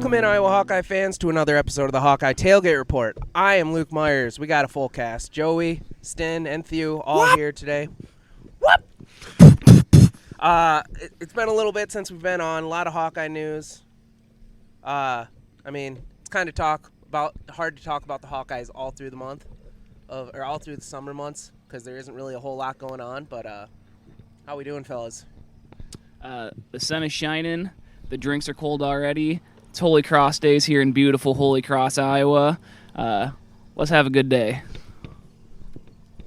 Welcome in, Iowa Hawkeye fans, to another episode of the Hawkeye Tailgate Report. I am Luke Myers. We got a full cast. Joey, Sten, and Thew all here today. It's been a little bit since we've been on. A lot of Hawkeye news. It's kind of hard to talk about the Hawkeyes all through the month, or all through the summer months, because there isn't really a whole lot going on. But how we doing, fellas? The sun is shining. The drinks are cold already. It's Holy Cross days here in beautiful Holy Cross, Iowa. Let's have a good day.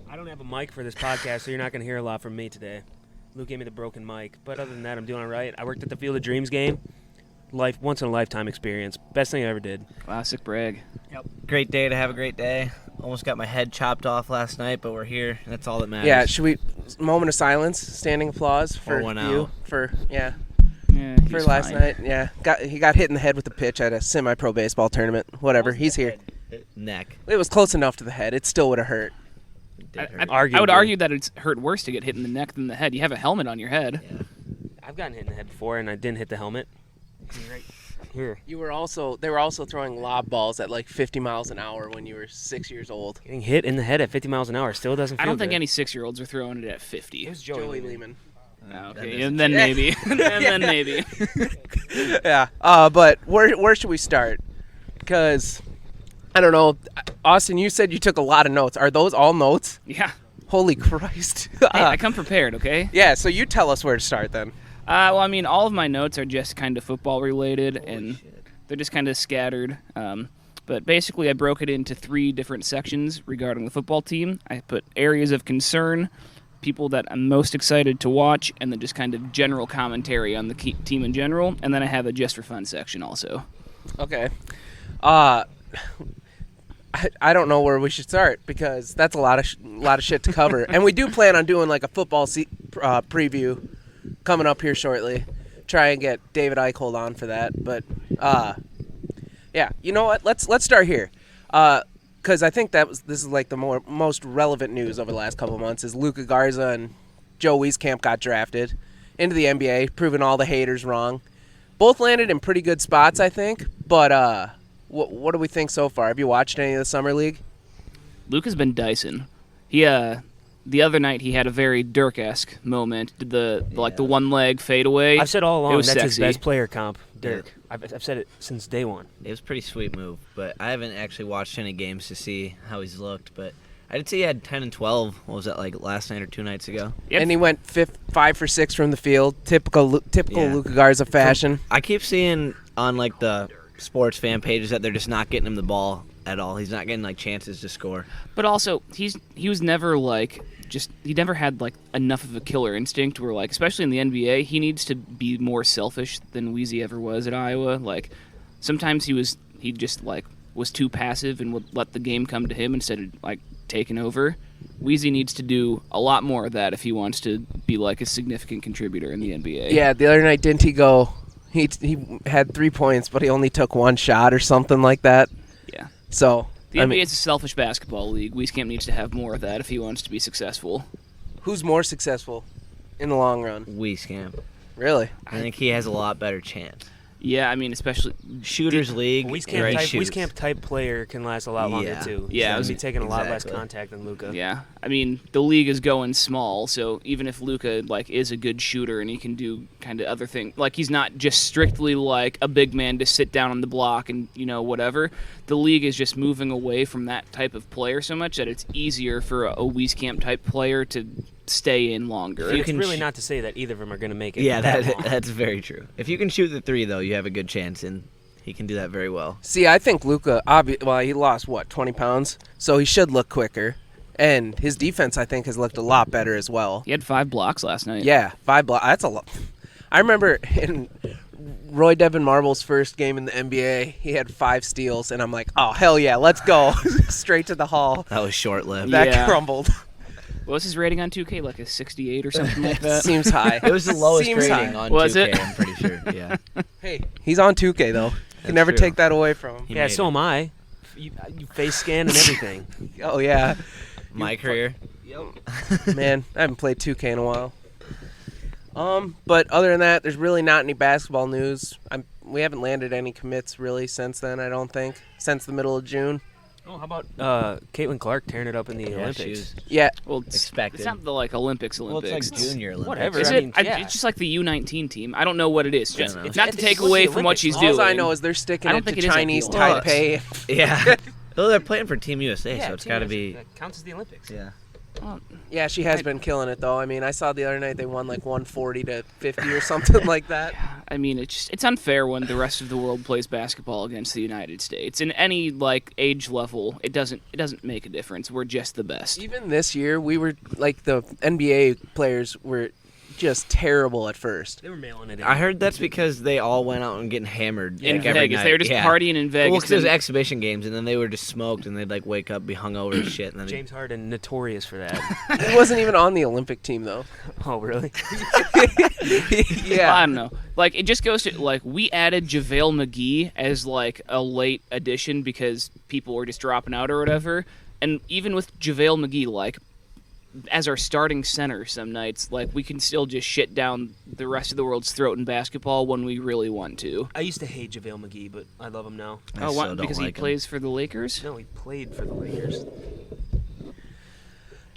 I don't have a mic for this podcast, so you're not going to hear a lot from me today. Luke gave me the broken mic. But other than that, I'm doing all right. I worked at the Field of Dreams game. Once-in-a-lifetime experience. Best thing I ever did. Classic brag. Yep. Great day to have a great day. Almost got my head chopped off last night, but we're here. And that's all that matters. Yeah, should we moment of silence, standing applause for one you out. for For last night. Yeah, he got hit in the head with the pitch at a semi-pro baseball tournament. Whatever, he's here. Neck. It was close enough to the head. It still would have hurt. I would argue that it's hurt worse to get hit in the neck than the head. You have a helmet on your head. Yeah. I've gotten hit in the head before, and I didn't hit the helmet. Right here. They were also throwing lob balls at like 50 miles an hour when you were 6 years old. Getting hit in the head at 50 miles an hour still doesn't feel I don't think good. any 6-year-olds are throwing it at 50. It was Joey Lehman. Okay, and then maybe. then maybe. Yeah. But where should we start? Because I don't know. Austin, you said you took a lot of notes. Are those all notes? Yeah. Holy Christ. Hey, I come prepared, okay? Yeah, so you tell us where to start then. All of my notes are just kind of football related, and they're just kind of scattered. But basically, I broke it into 3 different sections regarding the football team. I put areas of concern, people that I'm most excited to watch, and then just kind of general commentary on the team in general. And then I have a just for fun section also. Okay. I don't know where we should start because that's a lot of shit to cover. And we do plan on doing like a football preview coming up here shortly. Try and get David Eichhold on for that. But yeah, you know what? Let's start here. Because I think this is like the most relevant news over the last couple of months is Luka Garza and Joe Wieskamp got drafted into the NBA, proving all the haters wrong. Both landed in pretty good spots, I think. But what do we think so far? Have you watched any of the summer league? Luka's been Dyson. He the other night he had a very Dirk-esque moment. Did the one leg fadeaway? I've said all along that's sexy. his best player comp, Dirk. Yeah. I've said it since day one. It was a pretty sweet move, but I haven't actually watched any games to see how he's looked. But I did see he had 10 and 12. What was that, like last night or 2 nights ago? Yep. And he went 5 for 6 from the field. Typical Yeah. Luka Garza fashion. I keep seeing on like the sports fan pages that they're just not getting him the ball at all. He's not getting like chances to score. But also, he was never he never had like enough of a killer instinct where like, especially in the NBA, he needs to be more selfish than Weezy ever was at Iowa. Like sometimes he just like was too passive and would let the game come to him instead of like taking over. Weezy needs to do a lot more of that if he wants to be like a significant contributor in the NBA. Yeah, the other night didn't he go? He had 3 points, but he only took 1 shot or something like that. Yeah. So The NBA is a selfish basketball league. Wieskamp needs to have more of that if he wants to be successful. who's more successful in the long run? Wieskamp. Really? I think he has a lot better chance. Yeah, I mean, especially Shooters league. Wieskamp type player can last a lot longer too. Yeah, He's taking a lot less exactly. contact than Luka. Yeah, I mean, the league is going small, so even if Luka is a good shooter and he can do kind of other things, like he's not just strictly like a big man to sit down on the block and whatever. The league is just moving away from that type of player so much that it's easier for a Wieskamp type player to stay in longer. It's really not to say that either of them are going to make it. Yeah, that long. that's very true. If you can shoot the 3, though, you have a good chance, and he can do that very well. See, I think Luka, he lost, 20 pounds? So he should look quicker. And his defense, I think, has looked a lot better as well. He had 5 blocks last night. Yeah, 5 blocks. That's a lot. I remember in Roy Devin Marble's first game in the NBA, he had 5 steals, and I'm like, oh, hell yeah, let's go. Straight to the hall. That was short-lived. That Yeah. crumbled. What was his rating on 2K? Like a 68 or something like that? Seems high. It was the lowest Seems rating high. on Was 2K, it? I'm pretty sure. Yeah. Hey, he's on 2K, though. Can never true. take that away from him. He Yeah, made so it. am I. You face scan and everything. Oh, yeah. My career. Man, I haven't played 2K in a while. But other than that, there's really not any basketball news. We haven't landed any commits really since then, I don't think, since the middle of June. Oh, how about Caitlin Clark tearing it up in the Yeah, Olympics? she was Yeah, Well, it's expected. not the like Olympics. Well, it's like junior Olympics. Whatever. Is I it? mean, yeah. It's just like the U19 team. I don't know what it is. I Just, don't know. not to It's- take what's away the from what she's Olympics? doing. all I know is they're sticking I don't it think to it is like the Chinese Olympics. Taipei. Yeah. Well, they're playing for Team USA, Yeah, so it's Team got to USA. be. That counts as the Olympics. Yeah. Well, Yeah, she has been killing it though. I mean, I saw the other night they won like 140 to 50 or something like that. I mean, it's unfair when the rest of the world plays basketball against the United States. In any like age level, it doesn't make a difference. We're just the best. Even this year, we were like the NBA players were just terrible at first. They were mailing it in. I heard that's because they all went out and getting hammered In like, every Vegas, night. they were just yeah. partying in Vegas. Well, because it was then- exhibition games, and then they were just smoked, and they'd like wake up, be hungover and shit, and then James Harden, notorious for that. He wasn't even on the Olympic team though. Oh, really? Yeah. I don't know. Like, it just goes to, like, we added JaVale McGee as, like, a late addition because people were just dropping out or whatever. And even with JaVale McGee, like, as our starting center some nights, like, we can still just shit down the rest of the world's throat in basketball when we really want to. I used to hate JaVale McGee, but I love him now. I Oh, still why? don't Because he like him. plays for the Lakers? No, he played for the Lakers.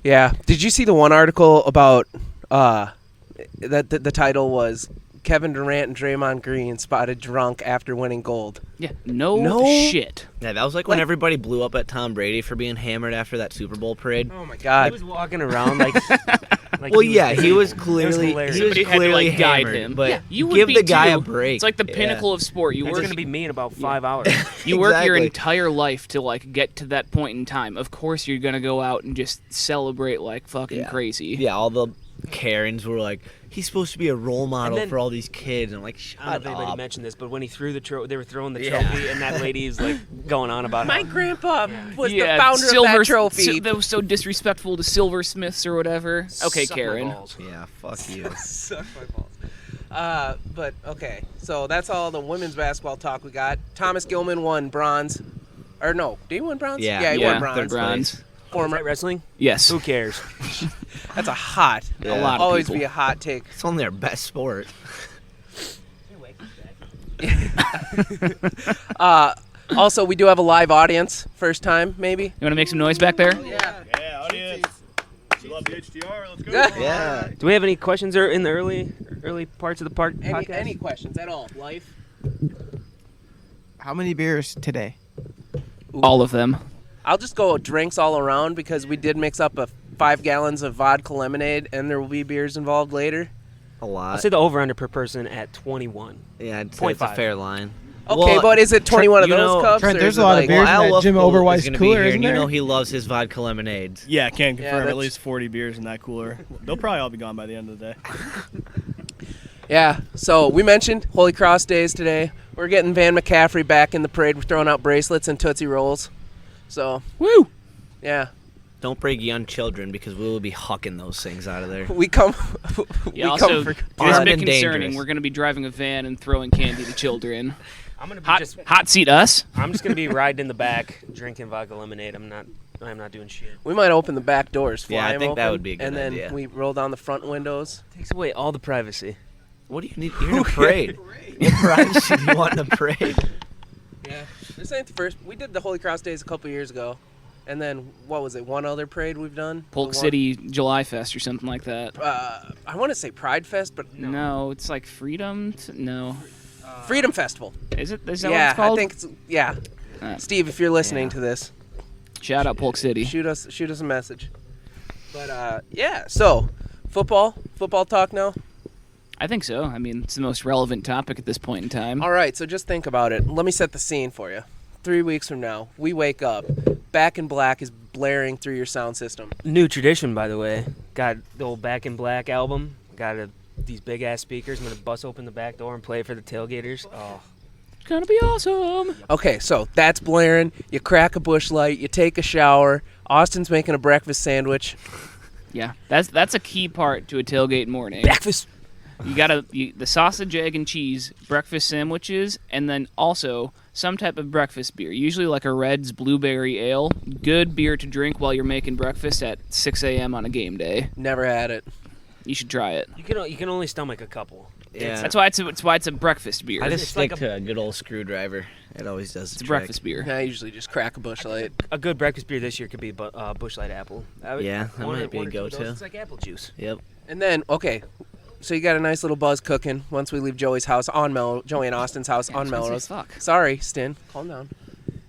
Yeah. Did you see the one article about that the title was Kevin Durant and Draymond Green spotted drunk after winning gold? Yeah. No shit. Yeah, that was like when everybody blew up at Tom Brady for being hammered after that Super Bowl parade. Oh my He God. was walking around like. Well, yeah, he was It was clearly hilarious. he was Somebody had to, clearly like, guide hammered, him. but Yeah, you would give be the guy too. a break. It's like the Yeah. pinnacle of sport. You It's work going to be me in about 5 hours. You work your Exactly. entire life to like get to that point in time. Of course, you're gonna go out and just celebrate like fucking Yeah. crazy. Yeah, all the Karens were like, he's supposed to be a role model then- for all these kids. And I'm like, shut I don't know if anybody up. mentioned this, but when he threw the trophy, they were throwing the Yeah. trophy, and that lady's like going on about My how grandpa was Yeah, the founder of that trophy. that was so disrespectful to silversmiths or whatever. Okay, suck my Karen. balls. Yeah, fuck you. Suck my balls. But okay, so that's all the women's basketball talk we got. Thomas Gilman won bronze. Or no, did he win bronze? Yeah. he Yeah, won bronze. third bronze. Former. Fight wrestling? Yes. Who cares? That's a hot. Yeah. A lot of Always people. be a hot take. It's only our best sport. Also, we do have a live audience. First time, maybe. You want to make some noise back there? Yeah. Yeah, audience. You love the HDR. Let's go. Yeah. Do we have any questions in the early parts of the podcast? Any questions at all? Life. How many beers today? All of them. I'll just go drinks all around because we did mix up 5 gallons of vodka lemonade, and there will be beers involved later. A I'll lot. say the over-under per person at 21. Yeah, I'd say it's a 0.5. fair line. Okay, Well, but is it 21 of you those know- cups? Trent, or there's is a it lot of like- beers in Al that Jim Wolfpool is Oberweis gonna be cooler, here, isn't and you there? know he loves his vodka lemonades. Yeah, can confirm that's- at least 40 beers in that cooler. They'll probably all be gone by the end of the day. Yeah, so we mentioned Holy Cross Days today. We're getting Van McCaffrey back in the parade. We're throwing out bracelets and Tootsie Rolls. So, Woo! yeah. Don't break young children because we will be hucking those things out of there. We come Yeah, we also, come for it's a Armed bit and concerning. dangerous. We're going to be driving a van and throwing candy to children. I'm gonna be Hot seat us? I'm just gonna be riding in the back, drinking vodka lemonade. I'm not doing shit. We might open the back doors, fly Yeah, I 'em think that open, would be a good and then idea. we roll down the front windows. Takes away all the privacy. What do you need? You're in a parade. What privacy do you want in a parade? Yeah. This ain't the first. We did the Holy Cross Days a couple years ago. And then, what was it, one other parade we've done? Polk The one- City July Fest or something like that. I want to say Pride Fest, but No, it's like Freedom. No. Freedom Festival. Is it? Is that Yeah, what it's called? I think it's, yeah. Uh, Steve, if you're listening Yeah. to this, Shout out Polk City. shoot us a message. But yeah, so football talk now. I think so. I mean, it's the most relevant topic at this point in time. All right, so just think about it. Let me set the scene for you. 3 weeks from now, we wake up, Back in Black is blaring through your sound system. New tradition, by the way. Got the old Back in Black album. Got these big ass speakers. I'm gonna bust open the back door and play it for the tailgaters. Oh, It's gonna be awesome. Okay, so that's blaring. You crack a bush light. You take a shower. Austin's making a breakfast sandwich. Yeah, that's a key part to a tailgate morning. breakfast. You gotta the sausage, egg, and cheese breakfast sandwiches, and then also some type of breakfast beer. Usually like a Red's Blueberry Ale. Good beer to drink while you're making breakfast at 6 a.m. on a game day. Never had it. You should try it. You can only stomach a couple. Yeah. That's why it's a breakfast beer. I just It's stick like to a good old screwdriver. It always does. It's a breakfast beer. I usually just crack a Busch Light. A good breakfast beer this year could be Busch Light Apple. Yeah, that one might or- be a one or two of those, go-to. It's like apple juice. Yep. And then, okay, so you got a nice little buzz cooking once we leave Joey's house on Joey and Austin's house Yeah, I on was gonna say, Melrose. fuck. Sorry, Stin, calm down.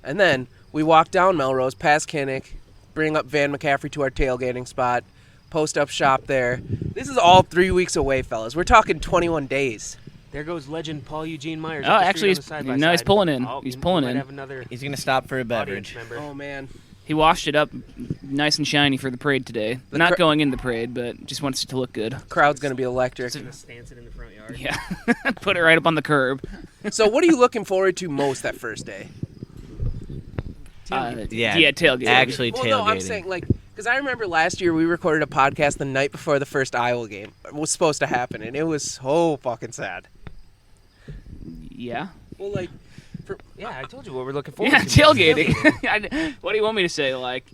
And then we walk down Melrose, past Kinnick, bring up Van McCaffrey to our tailgating spot, post up shop there. This is all 3 weeks away, fellas. We're talking 21 days. There goes legend Paul Eugene Myers. Oh, up the actually, street on the he's side-by-side. pulling in. Oh, He's we pulling might in. have another He's gonna stop for a audience beverage. member. Oh, man. He washed it up nice and shiny for the parade today. The Not cr- going in the parade, but just wants it to look good. Crowd's going to be electric. Just gonna stance it in the front yard. Yeah. Put it right up on the curb. So what are you looking forward to most that first day? Yeah, tailgate. Actually Well, tailgating. no, I'm saying, like, because I remember last year we recorded a podcast the night before the first Iowa game was supposed to happen, and it was so fucking sad. Yeah. Well, like, Yeah, I told you what we're looking forward Yeah, to. tailgating. What do you want me to say? Like,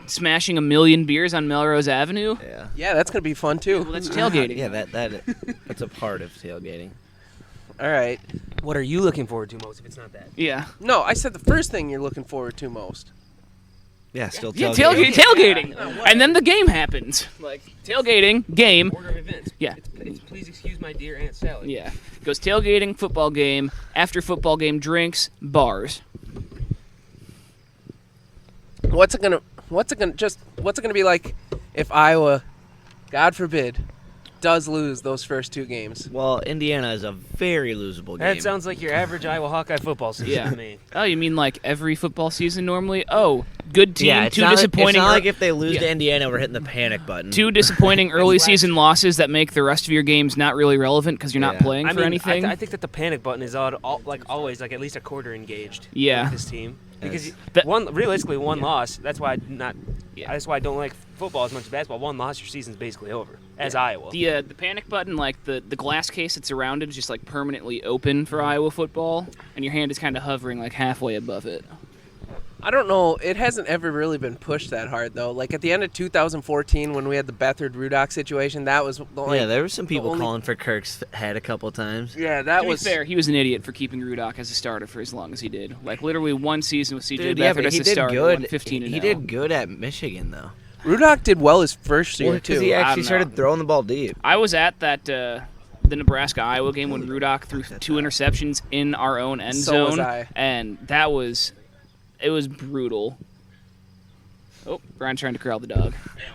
smashing 1 million beers on Melrose Avenue? Yeah. yeah, that's going to be fun, too. Well, that's tailgating. Yeah, that's a part of tailgating. All right. What are you looking forward to most if it's not that? Yeah. No, I said the first thing you're looking forward to most. Yeah, still Yeah, tailgating. tailgating. Yeah. And then the game happens. Like, tailgating, game. Order of events. Yeah. It's please excuse my dear Aunt Sally. Yeah. Goes tailgating, football game, after football game, drinks, bars. What's it gonna be like if Iowa, God forbid, does lose those first two games? Well, Indiana is a very losable game. That sounds like your average Iowa Hawkeye football season Yeah. to me. Oh, you mean like every football season normally? Oh, good team, yeah, it's two not disappointing. Like, it's not like if they lose Yeah. to Indiana, we're hitting the panic button. Two disappointing early season losses that make the rest of your games not really relevant because you're not Yeah. playing I for mean, anything. I think that the panic button is like always like at least a quarter engaged. Yeah. With this team because Yes. realistically one loss. That's why Yeah. That's why I don't like football as much as basketball. One loss, your season's basically over. As Iowa. The panic button, like the glass case it's around it, is just like permanently open for Iowa football, and your hand is kind of hovering like halfway above it. I don't know. It hasn't ever really been pushed that hard, though. Like at the end of 2014, when we had the Beathard-Rudock situation, that was the only. Yeah, there were some people only- calling for Kirk's head a couple times. Yeah, that To was be fair, he was an idiot for keeping Rudock as a starter for as long as he did. Like literally one season with CJ Dude, Beathard yeah, but as he a did starter, good. won 15 He did good at Michigan, though. Rudock did well his first year Because too. he I actually don't started know. throwing the ball deep. I was at that the Nebraska-Iowa game when Rudock threw 2 interceptions in our own end So zone, was I. and it was brutal. Oh, Brian's trying to corral the dog.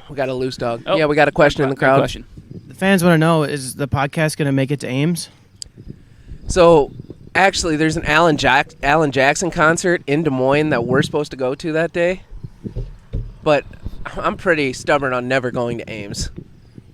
We got a loose dog. Oh, Yeah, we got a question in the Good crowd. question. The fans want to know, is the podcast going to make it to Ames? So, actually, there's an Alan Jackson concert in Des Moines that we're supposed to go to that day. But I'm pretty stubborn on never going to Ames.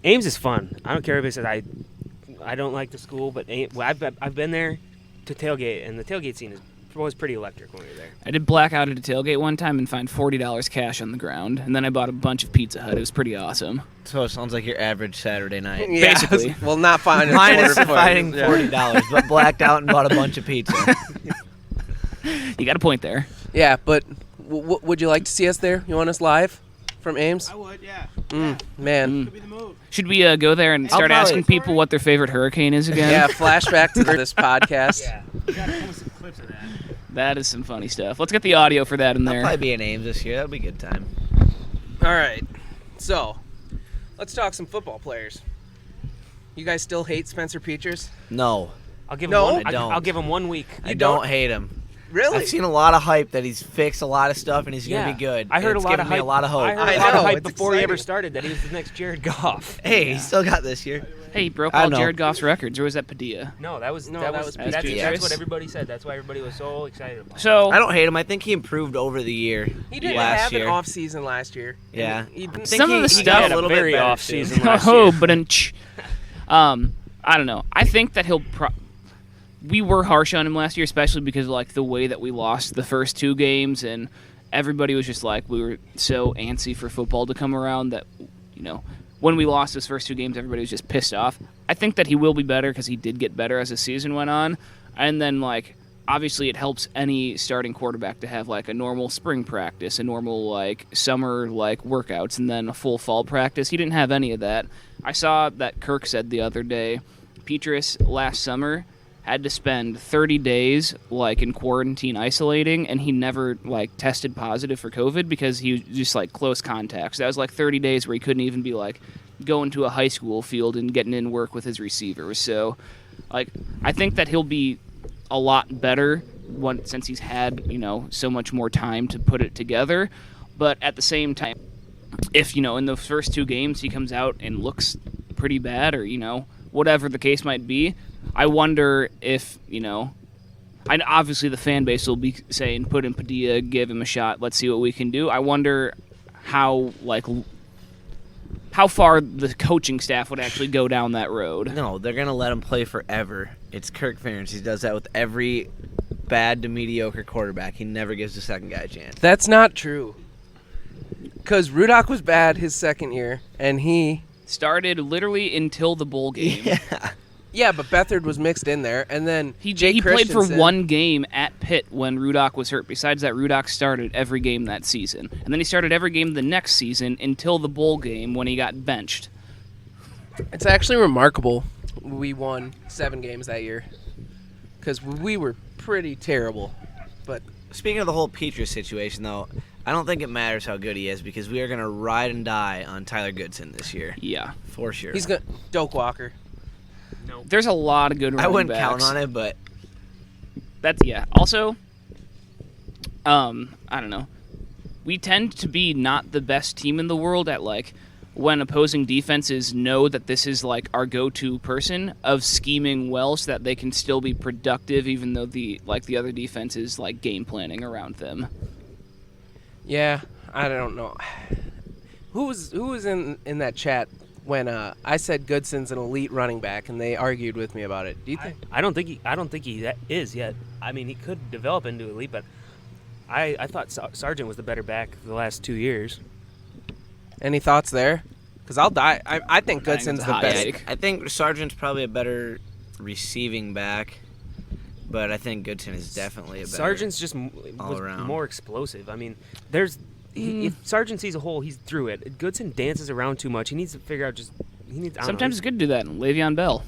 Ames is fun. I don't care if it says I don't like the school, but I've been there to tailgate, and the tailgate scene was pretty electric when we were there. I did black out at a tailgate one time and find $40 cash on the ground, and then I bought a bunch of Pizza Hut. It was pretty awesome. So it sounds like your average Saturday night. Yeah, Basically. well, not finding Minus quarter for it. finding Yeah. $40, but blacked out and bought a bunch of pizza. You got a point there. Yeah, but would you like to see us there? You want us live from Ames? would, yeah. Man. Could be the move. Should we go there and start probably- asking people what their favorite hurricane is again? Yeah, flashback to this podcast. You gotta post some clips of that. That is some funny stuff. Let's get the audio for that in I'll there. probably be in Ames this year. That'll be a good time. All right. So, let's talk some football players. You guys still hate Spencer Petras? No, I'll give him No, one. I don't. I'll give him 1 week. I don't? don't hate him. Really? I've seen a lot of hype that he's fixed a lot of stuff and he's Yeah. going to be good. I heard It's a lot giving of me hype. a lot of hope. I heard I a lot know, of hype it's before he ever exciting. started that he was the next Jared Goff. Hey, he still got this year. Hey, he broke I all know. Jared Goff's records, or was that Padilla? No, that was Petras. that's what everybody said. That's why everybody was so excited about. So I don't hate him. I think he improved over the year. He didn't last have year. an off season last year. Yeah. He didn't- think some of the he stuff- got had a a little bit very better, off too. season last oh, year. but I don't know. I think that we were harsh on him last year, especially because of, like, the way that we lost the first 2 games, and everybody was just like, we were so antsy for football to come around that, you know, when we lost those first 2 games, everybody was just pissed off. I think that he will be better because he did get better as the season went on, and then, like, obviously it helps any starting quarterback to have like a normal spring practice, a normal like summer like workouts, and then a full fall practice. He didn't have any of that. I saw that Kirk said the other day, Petrus last summer had to spend 30 days like in quarantine isolating, and he never like tested positive for COVID because he was just like close contacts. That was like 30 days where he couldn't even be like going to a high school field and getting in work with his receivers. So like I think that he'll be a lot better since he's had, so much more time to put it together. But at the same time, if, in the first 2 games he comes out and looks pretty bad or, whatever the case might be, I wonder if, obviously the fan base will be saying, put in Padilla, give him a shot, let's see what we can do. I wonder how far the coaching staff would actually go down that road. No, they're going to let him play forever. It's Kirk Ferentz. He does that with every bad to mediocre quarterback. He never gives the second guy a chance. That's not true. Because Rudock was bad his second year, and he... started literally until the bowl game. Yeah, but Beathard was mixed in there, and then He Jake played for Christensen- 1 game at Pitt when Rudock was hurt. Besides that, Rudock started every game that season. And then he started every game the next season until the bowl game when he got benched. It's actually remarkable we won 7 games that year. Because we were pretty terrible. But Speaking of the whole Petrus situation, though, I don't think it matters how good he is because we are going to ride and die on Tyler Goodson this year. Yeah. For sure. he's going to... Doak Walker. There's a lot of good running I wouldn't backs. count on it, but... That's, yeah. Also, I don't know. We tend to be not the best team in the world at, like, when opposing defenses know that this is, like, our go-to person of scheming well so that they can still be productive even though the other defense is, like, game planning around them. Yeah, I don't know. Who was in that chat when I said Goodson's an elite running back, and they argued with me about it? Do you think? I don't think he is yet. I mean, he could develop into elite, but I thought Sargent was the better back for the last 2 years. Any thoughts there? Because I'll die. I think Goodson's it's the hot best. take. I think Sargent's probably a better receiving back, but I think Goodson is definitely a better... Sargent's just all was around. more explosive. I mean, if Sargent sees a hole, he's through it. Goodson dances around too much. He needs to figure out I don't Sometimes it's know. good to do that. Le'Veon Bell.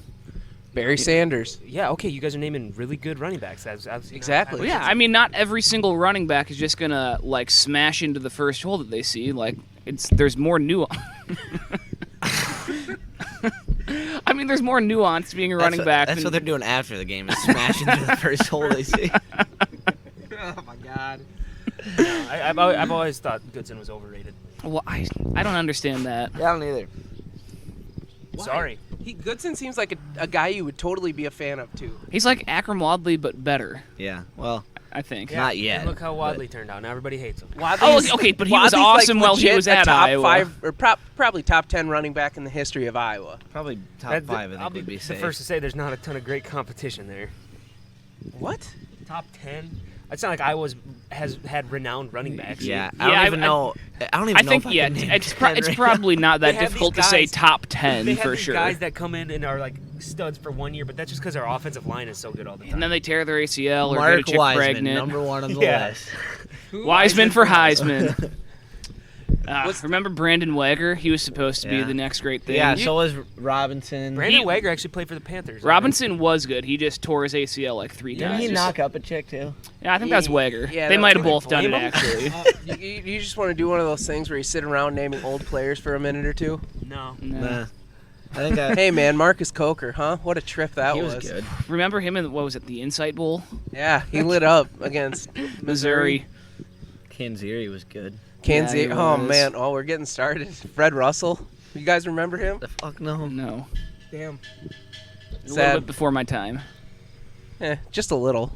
Barry Sanders. Yeah, okay, you guys are naming really good running backs. Exactly. Well, yeah, I mean, not every single running back is just gonna like smash into the first hole that they see. Like, there's more nuance. I mean, there's more nuance to being a running back. That's what they're doing after the game, is smashing through the first hole they see. Oh my God. I've always thought Goodson was overrated. Well, I don't understand that. Yeah, I don't either. Why? Sorry. Goodson seems like a guy you would totally be a fan of too. He's like Akram Wadley, but better. Yeah, well, I think. Not yet, And look how but- Wadley turned out. Now everybody hates him. Wadley's- okay, but he was Wadley's, awesome while he legit was a at top Iowa. 5 or probably top 10 running back in the history of Iowa. probably top That- 5, I I'll think, would be the safe. first to say there's not a ton of great competition there. What? Top 10? It's not like Iowa has had renowned running backs. Yeah, Yeah, I don't I- even know. I don't even I know think if yeah, I can name it's 10 right probably not They that have difficult these to say guys- top 10 They have for these sure. guys that come in and are like studs for 1 year, but that's just because our offensive line is so good all the time. And then they tear their ACL or Mark get a chick Wiseman, pregnant. number 1 on the Yeah. list. Wiseman for Heisman. What's- Remember Brandon Wagner? He was supposed to be Yeah. the next great thing. Yeah, so was Robinson. Brandon Wagner actually played for the Panthers. Robinson was good. He just tore his ACL like 3 Didn't times. he knock up a chick, too? Yeah, I think that's Wagner. Yeah, they that might have was- both done it blame him? actually. You just want to do one of those things where you sit around naming old players for a minute or two? No. No. Nah. I think I... Hey man, Marcus Coker, huh? What a trip that he was good. Remember him in what was it, the Insight Bowl? Yeah, he lit up against Missouri. Kanziri was good. Kansas. Yeah, he Oh was. man, we're getting started. Fred Russell. You guys remember him? The fuck no. No. Damn. A little Sad. bit before my time. Just a little.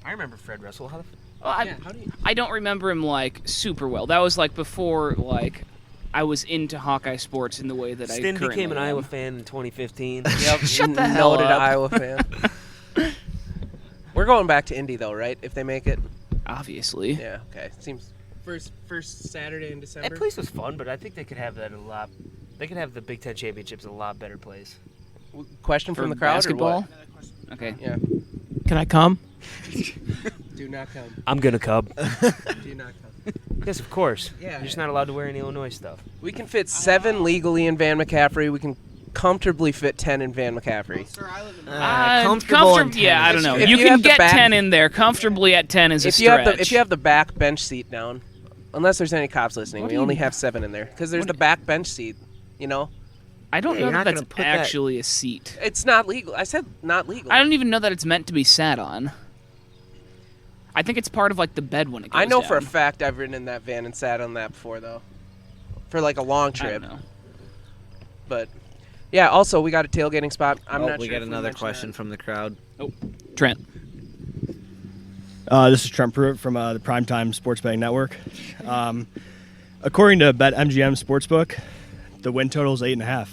I remember Fred Russell. How the Well, I don't remember him like super well. That was like before like I was into Hawkeye sports in the way that I Stin currently became an am. Iowa fan in 2015. Yep. Shut the hell Noted up. Iowa fan. We're going back to Indy though, right? If they make it. Obviously. Yeah. Okay. Seems first Saturday in December. That place was fun, but I think they could have that a lot. They could have the Big Ten championships a lot better place. Question For from the crowd basketball? or what? Okay. Yeah. Can I come? Do not come. I'm gonna cub. Do not come. Yes, of course. Yeah. You're just not allowed to wear any Illinois stuff. We can fit 7 legally in Van McCaffrey. We can comfortably fit 10 in Van McCaffrey. Comfortable in 10. Yeah, I don't know. If You you can have the get back- 10 in there. Comfortably at 10 is a If you stretch. have the back bench seat down, unless there's any cops listening, What we do you only mean? have 7 in there because there's What the do back bench seat. You know, I don't Yeah, know you're that not that's gonna put that- actually a seat. it's not legal. I said not legal. I don't even know that it's meant to be sat on. I think it's part of like the bed when it goes I know for a down. fact I've ridden in that van and sat on that before though, for like a long I trip. don't know. But yeah, also we got a tailgating spot. I'm not we sure got if another mentioned question that. from the crowd. Trent. This is Trent Pruitt from the Primetime Sports Betting Network. According to BetMGM Sportsbook, the win total is 8.5.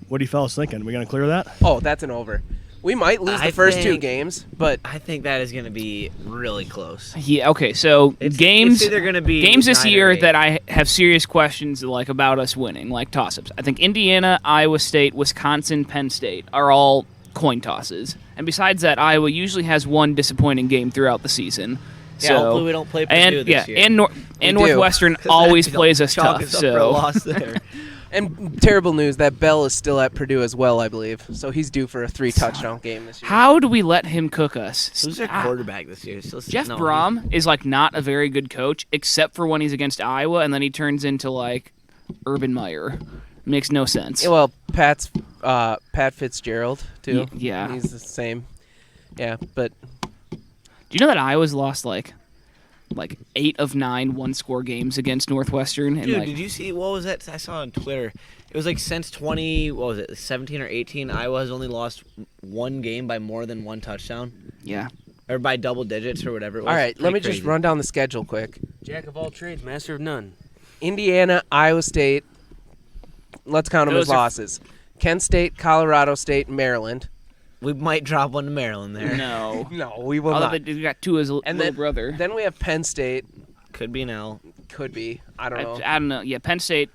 What do you fellas thinking? We gonna clear that? Oh, that's an over. We might lose I the first 2 think- games, but I think that is going to be really close. Yeah. Okay. So It's either going to be games this 9 or year 8. that I have serious questions like about us winning, like toss-ups. I think Indiana, Iowa State, Wisconsin, Penn State are all coin tosses. And besides that, Iowa usually has one disappointing game throughout the season. Yeah, So, hopefully we don't play Purdue and this year. and We do. Northwestern 'Cause always that plays us chalk tough. us up for a So loss there. and terrible news that Bell is still at Purdue as well, I believe. So he's due for a 3 touchdown game this year. how do we let him cook us? Who's their quarterback this year? Jeff Brom is like not a very good coach, except for when he's against Iowa, and then he turns into like Urban Meyer. Makes no sense. Yeah, well, Pat Fitzgerald too. Yeah. He's the same. Yeah, but Do you know that Iowa's lost like 8 of 9 one-score games against Northwestern? And Dude, like, did you see what was that? I saw on Twitter. It was like since 17 or 18, Iowa has only lost 1 game by more than 1 touchdown, yeah. or by double digits or whatever it was. all right, let me Pretty just crazy. run down the schedule quick. Jack of all trades, master of none. Indiana, Iowa State. Let's count them as Those are- losses. Kent State, Colorado State, Maryland. We might drop one to Maryland there. No. No, we will Although not. they got 2 as a And little then, brother. Then we have Penn State. Could be an L. Could be. I don't know. I don't know. Yeah, Penn State.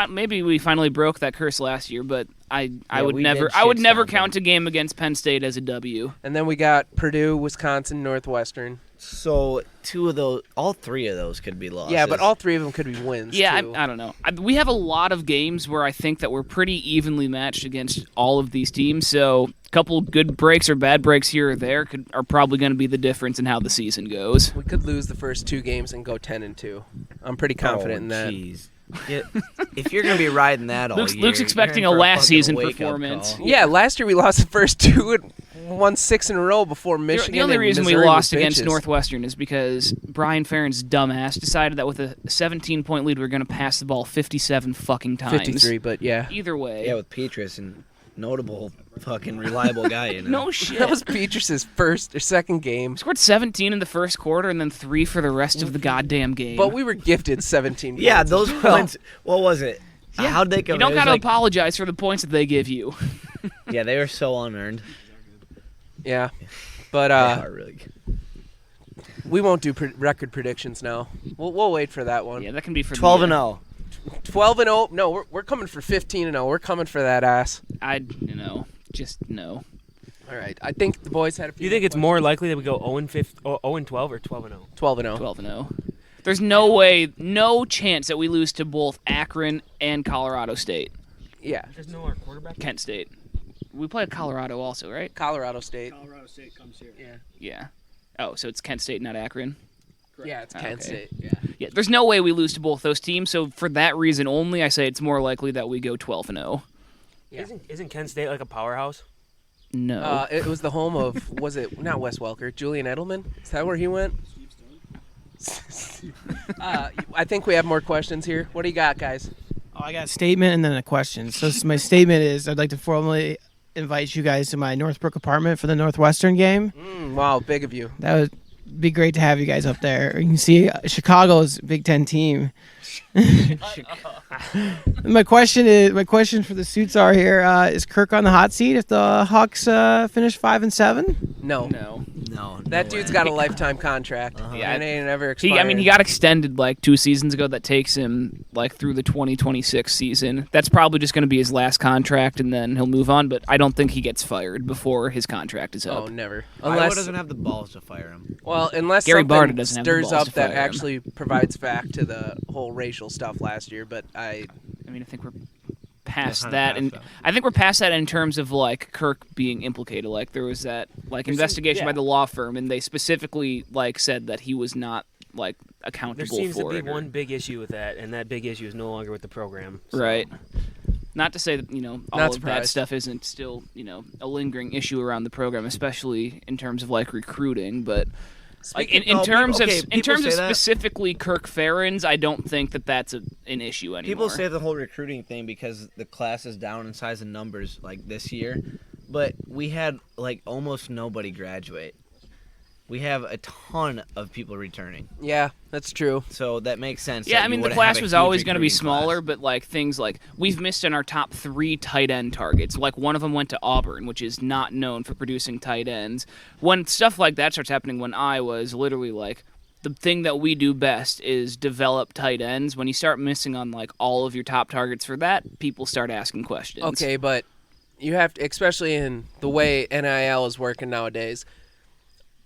Maybe we finally broke that curse last year, but I would we never did I would shit never stomp them. count a game against Penn State as a W. And then we got Purdue, Wisconsin, Northwestern. So 2 of those, all 3 of those could be losses. Yeah, but all 3 of them could be wins. Yeah, too. I don't know. We have a lot of games where I think that we're pretty evenly matched against all of these teams. So a couple good breaks or bad breaks here or there are probably going to be the difference in how the season goes. We could lose the first 2 games and go 10-2. I'm pretty confident in that. Jeez. Yeah, if you're gonna be riding that all Luke's year, expecting you're in a for last fucking season wake-up performance. call. Yeah, last year we lost the first 2 and won 6 in a row before Michigan. The only and reason we Missouri lost were against bitches. Northwestern is because Brian Ferentz dumbass decided that with a 17-point lead we were going to pass the ball 57 fucking times. 53, but yeah. Either way. Yeah, with Petrus and notable fucking reliable guy in it. No shit. That was Petrus's first or second game. We scored 17 in the first quarter and then 3 for the rest of the goddamn game. But we were gifted 17 Yeah, points. those points. What was it? Yeah. How'd they come? you don't it was got to like, apologize for the points that they give you. Yeah, they were so unearned. Yeah. But They are really good. we won't do record predictions now. We'll wait for that one. Yeah, that can be for 12 the, and 0. 12-0. No, we're coming for 15-0. We're coming for that ass. Just no. All right. I think the boys had a few. Do you think it's more likely that we go 0-12 or 12-0? 12-0? 12 and 0. There's no way, no chance that we lose to both Akron and Colorado State. Yeah. There's no our quarterback. Kent State. We play Colorado also, right? Colorado State. Colorado State comes here. Yeah. Yeah. Oh, so it's Kent State, not Akron? Yeah, it's Oh, Kent okay. State. Yeah. Yeah, there's no way we lose to both those teams, so for that reason only, I say it's more likely that we go 12 and 0. Yeah. Isn't Kent State like a powerhouse? No. It was the home of, was it not Wes Welker, Julian Edelman? Is that where he went? I think we have more questions here. What do you got, guys? Oh, I got a statement and then a question. So my statement is I'd like to formally invite you guys to my Northbrook apartment for the Northwestern game. Wow, big of you. That would be great to have you guys up there. You can see Chicago's Big Ten team. My question for the suits are here: is Kirk on the hot seat if the Hawks finish 5-7? No. no. No. That no dude's way. got a lifetime contract. Yeah, And it ain't ever expired. He got extended like 2 seasons ago. That takes him like through the 2026 season. That's probably just going to be his last contract, and then he'll move on. But I don't think he gets fired before his contract is up. Oh, never. Iowa doesn't have the balls to fire him. Well, unless Gary something Barta doesn't have the stirs balls up to that fire him. actually provides fact to the whole racial stuff last year. But I mean, I think we're past Yeah, that, kinda and past that. I think we're past that in terms of like Kirk being implicated. Like there was that like investigation by the law firm, and they specifically like said that he was not like accountable There seems to for be it. one big issue with that, and that big issue is no longer with the program. So. Right. Not to say that all Not of that surprised. stuff isn't still a lingering issue around the program, especially in terms of like recruiting, but. Like in Speaking- terms of people say that. specifically Kirk Ferentz, I don't think that that's an issue anymore. People say the whole recruiting thing because the class is down in size and numbers like this year, but we had like almost nobody graduate. We have a ton of people returning, yeah, that's true. so that makes sense. Yeah, that I you mean the wouldn't class have a was huge always going to be recruiting class. smaller, but like things like we've missed in our top 3 tight end targets. Like one of them went to Auburn, which is not known for producing tight ends. When stuff like that starts happening, when Iowa is literally like the thing that we do best is develop tight ends. When you start missing on like all of your top targets for that, people start asking questions. Okay, but you have to, especially in the way NIL is working nowadays,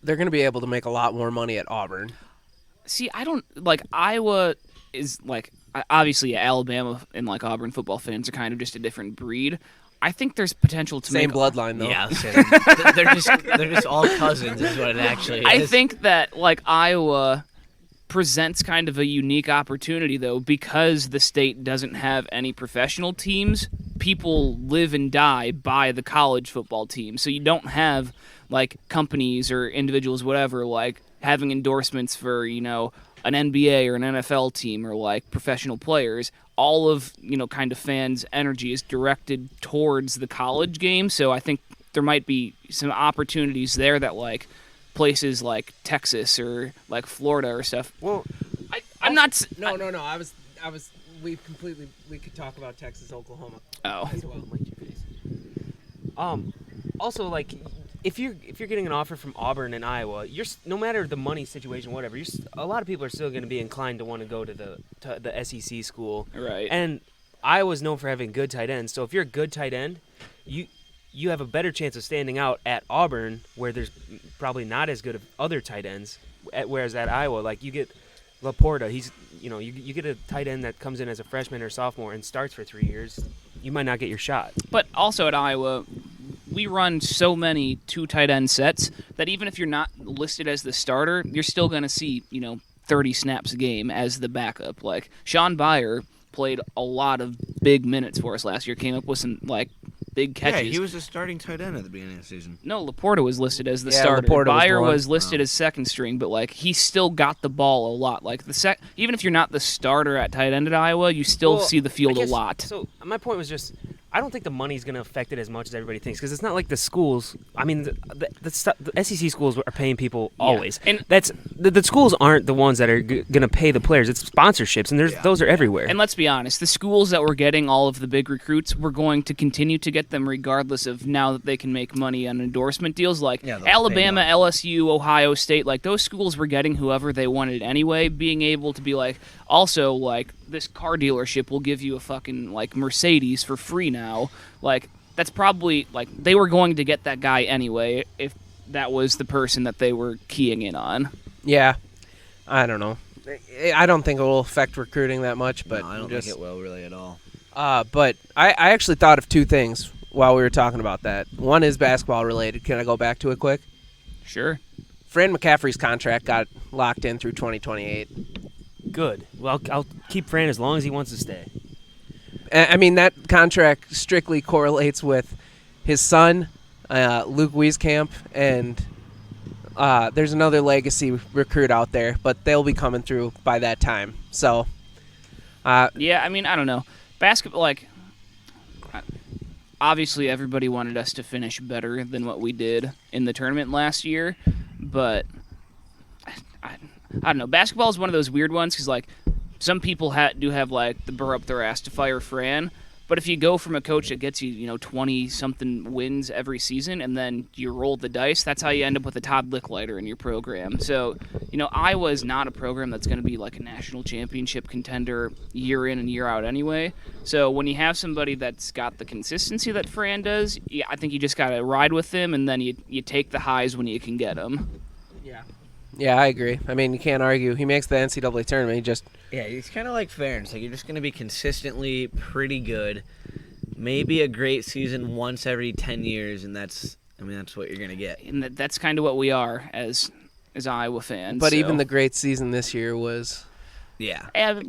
they're going to be able to make a lot more money at Auburn. See, I don't like Iowa is like obviously Alabama and like Auburn football fans are kind of just a different breed. I think there's potential to Same make bloodline, though. Yeah, they're just all cousins, is what it actually is. I think that like Iowa presents kind of a unique opportunity though because the state doesn't have any professional teams. People live and die by the college football team. So you don't have like companies or individuals whatever like having endorsements for, an NBA or an NFL team or like professional players. All of, kind of fans' energy is directed towards the college game. So I think there might be some opportunities there that like places like Texas or like Florida or stuff. Well, I'm not. No. I was. We could talk about Texas, Oklahoma. Oh. As well. Also, like, if you're getting an offer from Auburn and Iowa, no matter the money situation, whatever, a lot of people are still going to be inclined to want to go to the SEC school. Right. And Iowa's known for having good tight ends. So if you're a good tight end, you have a better chance of standing out at Auburn, where there's probably not as good of other tight ends. Whereas at Iowa, like you get Laporta, he's you get a tight end that comes in as a freshman or sophomore and starts for 3 years, you might not get your shot. But also at Iowa, we run so many 2 tight end sets that even if you're not listed as the starter, you're still going to see 30 snaps a game as the backup. Like Sean Byer played a lot of big minutes for us last year. Came up with some like big catches. Yeah, he was the starting tight end at the beginning of the season. No, Laporta was listed as the Yeah, starter. Laporta was Byer the one. was listed as second string, but like he still got the ball a lot. Like even if you're not the starter at tight end at Iowa, you still Well, see the field I a guess- lot. So my point was just, I don't think the money's going to affect it as much as everybody thinks, because it's not like the schools. I mean, the SEC schools are paying people always, And- that's the schools aren't the ones that are going to pay the players. It's sponsorships, and those are everywhere. And let's be honest, the schools that were getting all of the big recruits were going to continue to get them regardless of now that they can make money on endorsement deals. Like Yeah, they'll pay Alabama, money. LSU, Ohio State, like those schools were getting whoever they wanted anyway, being able to be like, also like this car dealership will give you a fucking like Mercedes for free now. Like that's probably like they were going to get that guy anyway if that was the person that they were keying in on. Yeah, I don't know. I don't think it will affect recruiting that much, but No, I don't just, think it will really at all. But I actually thought of 2 things while we were talking about that. One is basketball related. Can I go back to it quick? Sure. Fran McCaffrey's contract got locked in through 2028. Good. Well, I'll keep Fran as long as he wants to stay. I mean, that contract strictly correlates with his son, Luke Wieskamp, and there's another legacy recruit out there, but they'll be coming through by that time. So, Yeah, I mean, I don't know. Basketball, like, obviously everybody wanted us to finish better than what we did in the tournament last year, but I don't know. Basketball is one of those weird ones because, like, some people do have, like, the burr up their ass to fire Fran, But if you go from a coach that gets you, 20-something wins every season, and then you roll the dice, that's how you end up with a Todd Licklider in your program. So, Iowa is not a program that's going to be like a national championship contender year in and year out anyway. So when you have somebody that's got the consistency that Fran does, I think you just got to ride with them, and then you take the highs when you can get them. Yeah, I agree. I mean, you can't argue. He makes the NCAA tournament. Yeah, he's kind of like Ferentz. Like, you're just going to be consistently pretty good. Maybe a great season once every 10 years, and that's what you're going to get. And that's kind of what we are as Iowa fans. But so. even the great season this year was... Yeah. There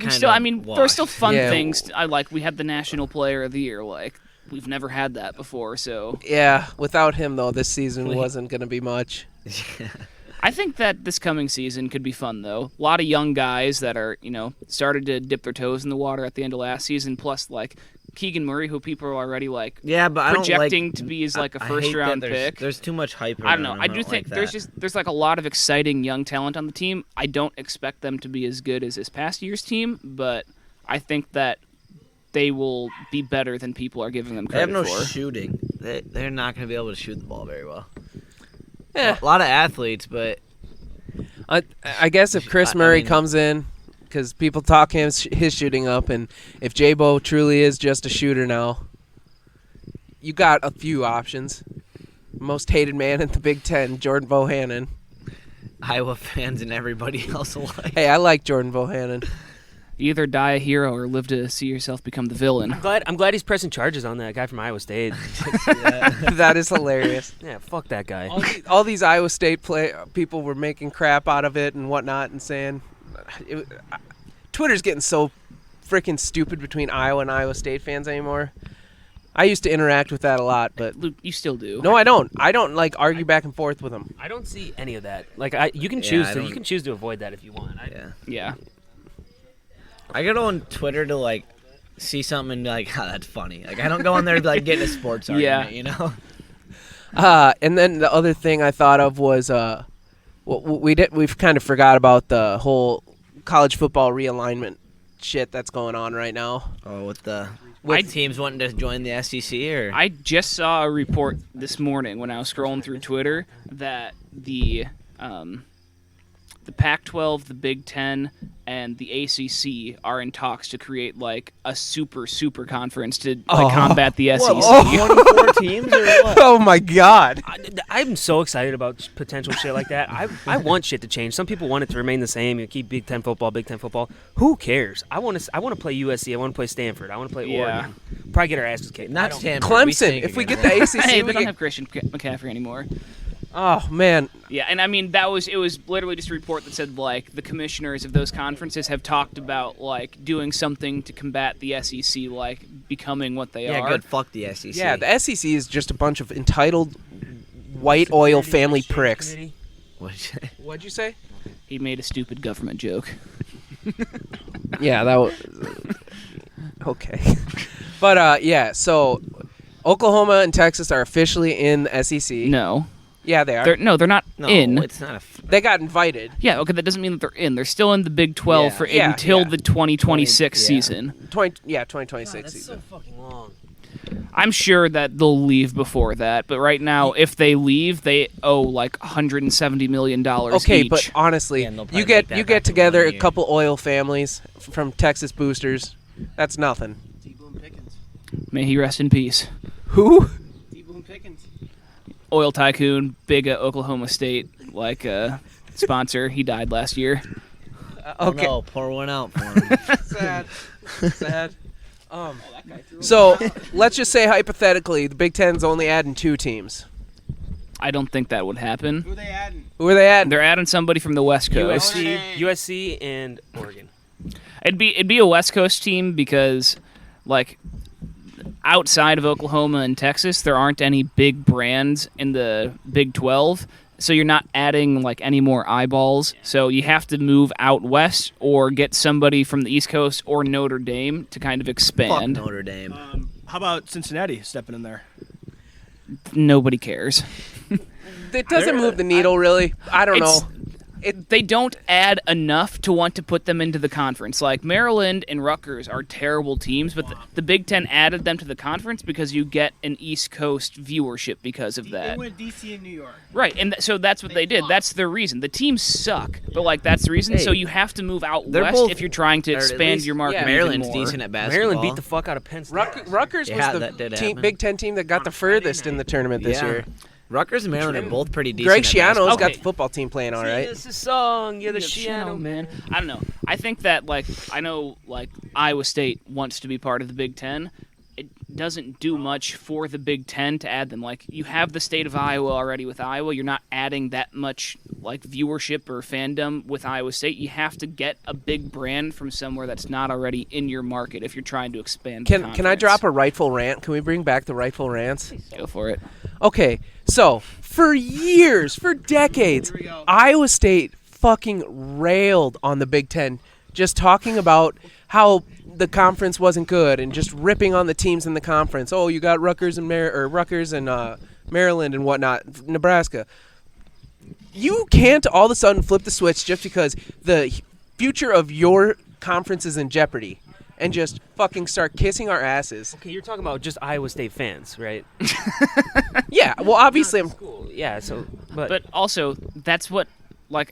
are still fun Yeah. things. We had the National Player of the Year. Like, we've never had that before, so... Yeah, without him, though, this season wasn't going to be much. I think that this coming season could be fun, though. A lot of young guys that are, started to dip their toes in the water at the end of last season, plus, Keegan Murray, who people are already, yeah, but I projecting don't to be as, a I hate first-round that pick. There's too much hype around I don't know. him. I do think there's a lot of exciting young talent on the team. I don't expect them to be as good as this past year's team, but I think that they will be better than people are giving them They have credit no for. shooting. They're not going to be able to shoot the ball very well. Yeah. A lot of athletes, but... I guess if Chris Murray comes in, because people talk his shooting up, and if J-Bo truly is just a shooter now, you got a few options. Most hated man in the Big Ten, Jordan Bohannon. Iowa fans and everybody else alike. Hey, I like Jordan Bohannon. You either die a hero or live to see yourself become the villain. I'm glad he's pressing charges on that guy from Iowa State. That is hilarious. Yeah, fuck that guy. All these Iowa State people were making crap out of it and whatnot and saying... Twitter's getting so freaking stupid between Iowa and Iowa State fans anymore. I used to interact with that a lot, but... Luke, you still do. No, I don't. I don't, argue back and forth with them. I don't see any of that. You can choose to avoid that if you want. Yeah. I go on Twitter to see something and be like, oh, that's funny. I don't go on there to get in a sports argument, And then the other thing I thought of was we've kind of forgot about the whole college football realignment shit that's going on right now. Oh, with teams wanting to join the SEC, or I just saw a report this morning when I was scrolling through Twitter that the Pac-12, the Big Ten, and the ACC are in talks to create a super conference to combat the SEC. 24 teams or what? Oh my God! I'm so excited about potential shit like that. I want shit to change. Some people want it to remain the same. You keep Big Ten football. Who cares? I want to play USC. I want to play Stanford. I want to play Oregon. Probably get our asses kicked. Not Stanford. Clemson. If we get the ACC, Hey, we they don't get... have Christian McCaffrey anymore. Oh man. Yeah, and I mean it was literally just a report that said the commissioners of those conferences have talked about doing something to combat the SEC, becoming what they are. Yeah, good. Fuck the SEC. Yeah, the SEC is just a bunch of entitled white oil family pricks. What'd you say? He made a stupid government joke. Yeah, that was okay. But yeah, so Oklahoma and Texas are officially in the SEC. No. Yeah, they are. They're not No, in. it's not. They got invited. Yeah, okay, that doesn't mean that they're in. They're still in the Big 12 until the 2026 season. 2026 season. so fucking long. I'm sure that they'll leave before that, but right now, if they leave, they owe $170 million Okay, each. but honestly, Yeah, and they'll probably you make that get back in together 1 a year. couple oil families from Texas boosters. That's nothing. T-Boone Pickens. May he rest in peace. Who? T-Boone Pickens. Oil tycoon, big Oklahoma State sponsor. He died last year. Okay. Oh, no, pour one out for him. Sad. Sad. So let's just say hypothetically, the Big Ten's only adding 2 teams. I don't think that would happen. Who they adding? Who are they adding? They're adding somebody from the West Coast. USC and Oregon. It'd be a West Coast team because, outside of Oklahoma and Texas, there aren't any big brands in the Big 12. So you're not adding any more eyeballs. So you have to move out west or get somebody from the East Coast or Notre Dame to kind of Fuck expand. Notre Dame. How about Cincinnati stepping in there? Nobody cares. It doesn't move the needle, really. I don't know. they don't add enough to want to put them into the conference. Like Maryland and Rutgers are terrible teams, but the Big Ten added them to the conference because you get an East Coast viewership because of that. They went DC and New York. Right, and so that's what they did. That's their reason. The teams suck, but like that's the reason. Hey, so you have to move out they're west both- if you're trying to or at expand least your market. Maryland's even more. decent at basketball. Maryland beat the fuck out of Penn State. Rutgers Yeah, was that did the happen. Big Ten team that got the furthest in the tournament this year. Rutgers and Maryland are both pretty decent. Greg at Schiano's basketball. got the football team playing all right. It's a song. You're the Shiano, Shiano man. I don't know. I think that I know Iowa State wants to be part of the Big Ten. It doesn't do much for the Big Ten to add them. Like you have the state of Iowa already with Iowa. You're not adding that much viewership or fandom with Iowa State. You have to get a big brand from somewhere that's not already in your market if you're trying to expand. Can I drop a rightful rant? Can we bring back the rightful rants? Go for it. Okay, so for years, for decades, Iowa State fucking railed on the Big Ten, just talking about how the conference wasn't good and just ripping on the teams in the conference. Oh, you got Rutgers and Maryland and whatnot, Nebraska. You can't all of a sudden flip the switch just because the future of your conference is in jeopardy and just fucking start kissing our asses. Okay, you're talking about just Iowa State fans, right? Yeah, well, obviously I'm Cool. Yeah, so But also, that's what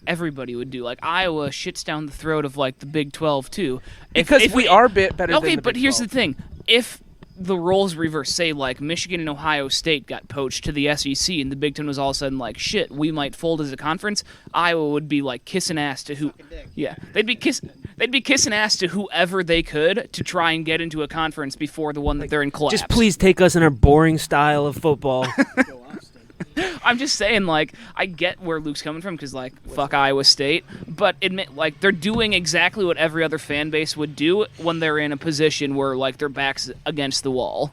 everybody would do. Like Iowa shits down the throat of the Big 12 too. because we are a bit better than Okay, the but Big here's 12. the thing. If the roles reverse, say Michigan and Ohio State got poached to the SEC and the Big Ten was all of a sudden shit, we might fold as a conference, Iowa would be kissing ass to who. Yeah, they'd be kissing ass to whoever they could to try and get into a conference before the one that they're in collapse. just please take us in our boring style of football. I'm just saying, I get where Luke's coming from because, fuck Iowa State, but admit, they're doing exactly what every other fan base would do when they're in a position where, their back's against the wall.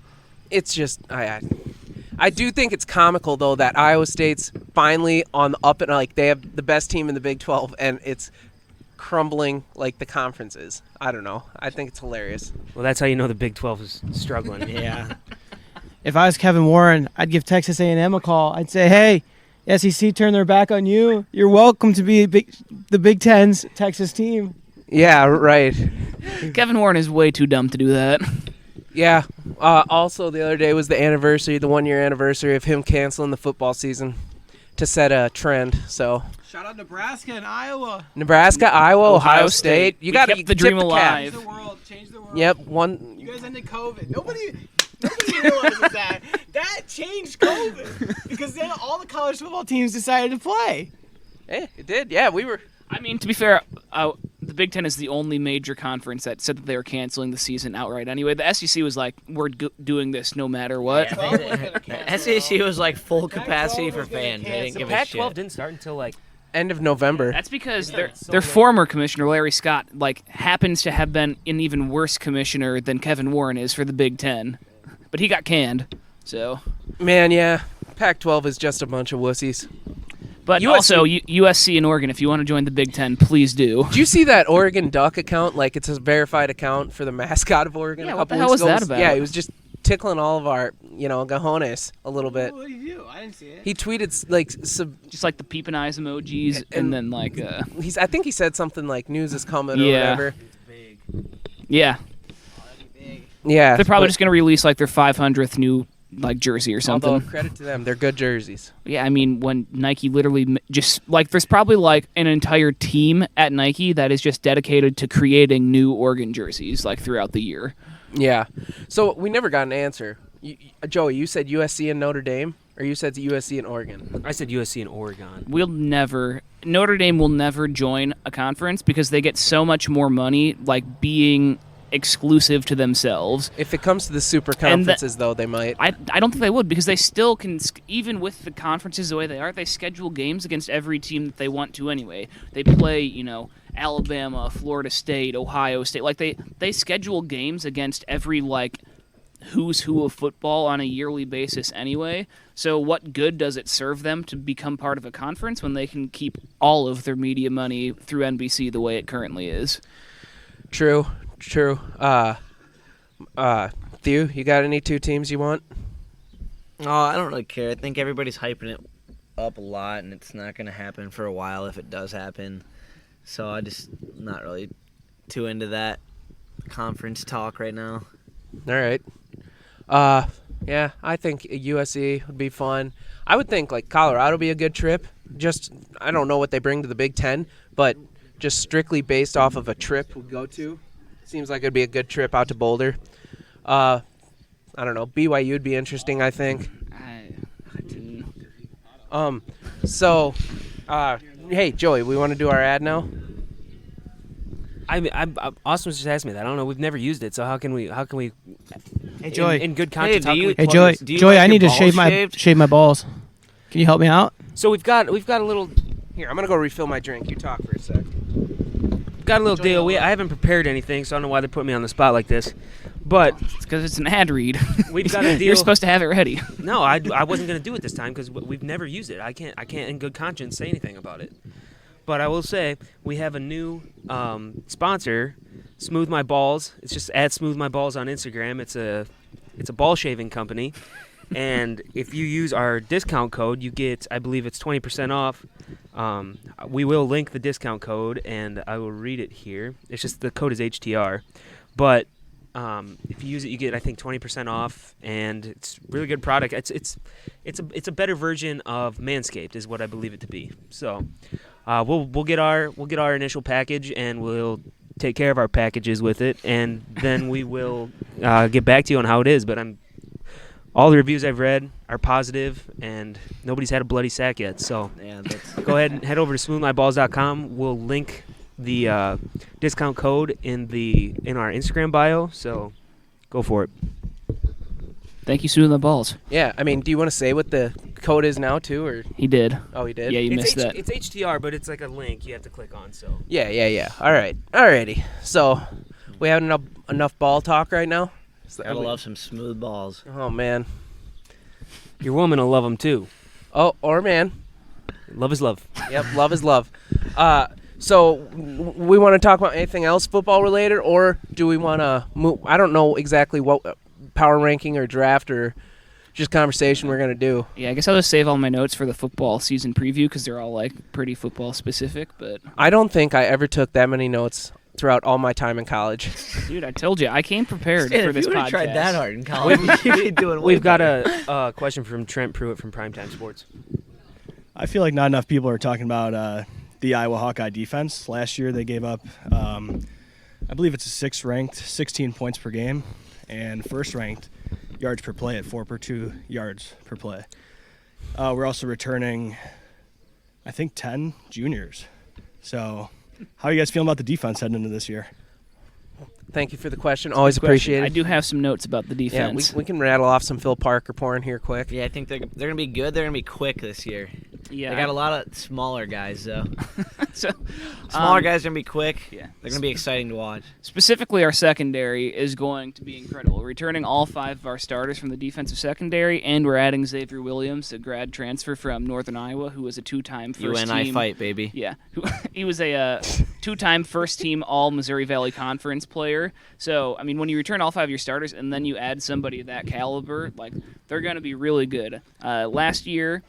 It's just I do think it's comical though that Iowa State's finally on the up and they have the best team in the Big 12 and it's crumbling like the conferences. I don't know. I think it's hilarious. Well, that's how you know the Big 12 is struggling. Yeah. If I was Kevin Warren, I'd give Texas A&M a call. I'd say, hey, SEC turned their back on you. You're welcome to be the Big Ten's Texas team. Yeah, right. Kevin Warren is way too dumb to do that. Yeah. Also, the other day was the 1-year anniversary of him canceling the football season to set a trend. So Shout out Nebraska and Iowa. Nebraska, Iowa, Ohio State. State. You We got to kept the dream alive. Change the world. Change the world. Yep. One. You guys ended COVID. Nobody realizes that. That changed COVID because then all the college football teams decided to play. Hey, it did. Yeah, we were. I mean, to be fair, the Big Ten is the only major conference that said that they were canceling the season outright anyway. The SEC was like, we're doing this no matter what. SEC was full capacity for fans. They didn't give a Pac-12 shit. didn't start until End of November. That's because their former commissioner, Larry Scott, happens to have been an even worse commissioner than Kevin Warren is for the Big Ten. But he got canned, so. Man, yeah. Pac-12 is just a bunch of wussies. But USC also, USC and Oregon, if you want to join the Big Ten, please do. Did you see that Oregon Duck account? It's a verified account for the mascot of Oregon. Yeah, a what the couple hell weeks was ago. that about? Yeah, he was just tickling all of our, gajones a little bit. What did you do? I didn't see it. He tweeted Just the peeping eyes emojis, and then I think he said something like "news is coming" or Yeah. whatever. yeah, Yeah, they're probably but- just gonna release their 500th new jersey or something. Although credit to them, they're good jerseys. Yeah, I mean, when Nike literally just there's probably an entire team at Nike that is just dedicated to creating new Oregon jerseys throughout the year. Yeah. So we never got an answer. Joey, you said USC and Notre Dame, or you said USC and Oregon? I said USC and Oregon. Notre Dame will never join a conference because they get so much more money being exclusive to themselves. If it comes to the super conferences, though, they might. I don't think they would because they still can, even with the conferences the way they are, they schedule games against every team that they want to anyway. They play, Alabama, Florida State, Ohio State. They schedule games against every who's who of football on a yearly basis anyway. So what good does it serve them to become part of a conference when they can keep all of their media money through NBC the way it currently is? True. Thew, you got any two teams you want? Oh, I don't really care. I think everybody's hyping it up a lot, and it's not going to happen for a while if it does happen. So I just not really too into that conference talk right now. All right. Yeah, I think USC would be fun. I would think like Colorado would be a good trip. Just I don't know what they bring to the Big Ten, but just strictly based off of a trip we go to, seems like it'd be a good trip out to Boulder. I don't know. BYU would be interesting, I think. So, hey, Joey, we want to do our ad now? Austin was just asking me that. I don't know. We've never used it, so how can we? Hey, Joey. In good conscience. Hey, do you- Hey, Joey, Joey. do you Joey, like I your need to balls shave my balls. Can you help me out? So we've got a little Here, I'm going to go refill my drink. You talk for a sec. deal. I haven't prepared anything, so I don't know why they're putting me on the spot like this. But It's because it's an ad read. we've got a deal. You're supposed to have it ready. No, I wasn't going to do it this time because we've never used it. I can't in good conscience say anything about it. But I will say we have a new sponsor, Smooth My Balls. It's just at Smooth My Balls on Instagram. It's a ball shaving company, and if you use our discount code, you get, I believe it's 20% off. We will link the discount code, and I will read it here. It's just the code is HTR, but if you use it, you get, I think, 20% off, and it's a really good product. It's a better version of Manscaped, is what I believe it to be. So we'll get our initial package, and we'll take care of our packages with it, and then we will get back to you on how it is. But all the reviews I've read are positive, and nobody's had a bloody sack yet. So Yeah, that's go ahead and head over to smoothmyballs.com. We'll link the discount code in our Instagram bio. So go for it. Thank you, Smooth My Balls. Yeah, I mean, do you want to say what the code is now, too? Or He did. Oh, he did? Yeah, you missed that. It's HTR, but it's like a link you have to click on. So Yeah. All right. Alrighty. So, we have enough ball talk right now? gotta love some smooth balls. Oh, man. your woman will love them too. Oh, or man. Love is love. Yep, love is love. So, we want to talk about anything else football related, or do we want to move? I don't know exactly what power ranking or draft or just conversation we're going to do. Yeah, I guess I'll just save all my notes for the football season preview because they're all like pretty football specific. But I don't think I ever took that many notes throughout all my time in college. dude, I told you I came prepared Stan, for if this you would podcast. have tried that hard in college, you'd be doing way We've got better. a question from Trent Pruitt from Primetime Sports. I feel like not enough people are talking about the Iowa Hawkeye defense. Last year they gave up, I believe it's a sixth ranked, 16 points per game, and first ranked yards per play at 4.2 yards per play. We're also returning, I think, 10 juniors. So how are you guys feeling about the defense heading into this year? Thank you for the question. Always appreciate I it. do have some notes about the Yeah, defense. we can rattle off some Phil Parker porn here quick. Yeah, I think they're gonna be good. They're gonna be quick this year. Yeah, They got a lot of smaller guys though. so, Smaller guys are gonna be quick. Yeah. They're gonna be exciting to watch. Specifically, our secondary is going to be incredible. Returning all 5 of our starters from the defensive secondary, and we're adding Xavier Williams, a grad transfer from Northern Iowa, who was a 2-time first UNI team. fight, baby. Yeah, he was a 2-time first-team All-Missouri Valley Conference player. So, I mean, when you return all 5 of your starters and then you add somebody of that caliber, like, they're going to be really good. Last year,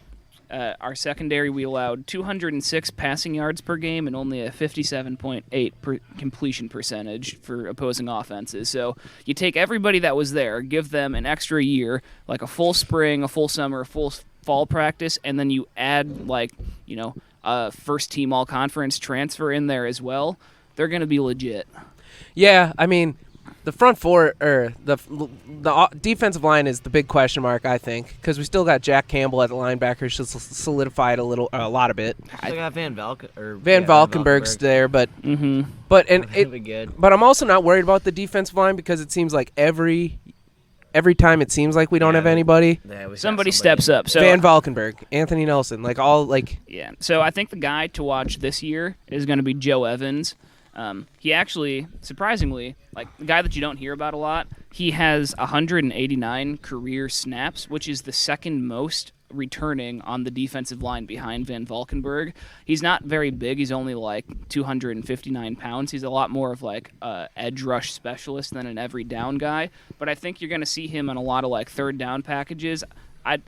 our secondary, we allowed 206 passing yards per game and only a 57.8 completion percentage for opposing offenses. So you take everybody that was there, give them an extra year, like a full spring, a full summer, a full fall practice, and then you add, like, you know, a first-team all-conference transfer in there as well. They're going to be legit. Yeah, I mean, the front four or the defensive line is the big question mark, I think, because we still got Jack Campbell at the linebacker, just solidified a lot of it. I got Van Valkenburg's Valkenburg's there, but Mm-hmm. It'll be good. but I'm also not worried about the defensive line because it seems like every time it seems like we don't have anybody. Yeah, we got Somebody steps up. So Van Valkenburg, Anthony Nelson, yeah. So I think the guy to watch this year is going to be Joe Evans. He actually, surprisingly, like the guy that you don't hear about a lot, he has 189 career snaps, which is the second most returning on the defensive line behind Van Valkenburg. He's not very big. He's only like 259 pounds. He's a lot more of like a edge rush specialist than an every down guy. But I think you're going to see him on a lot of like third down packages.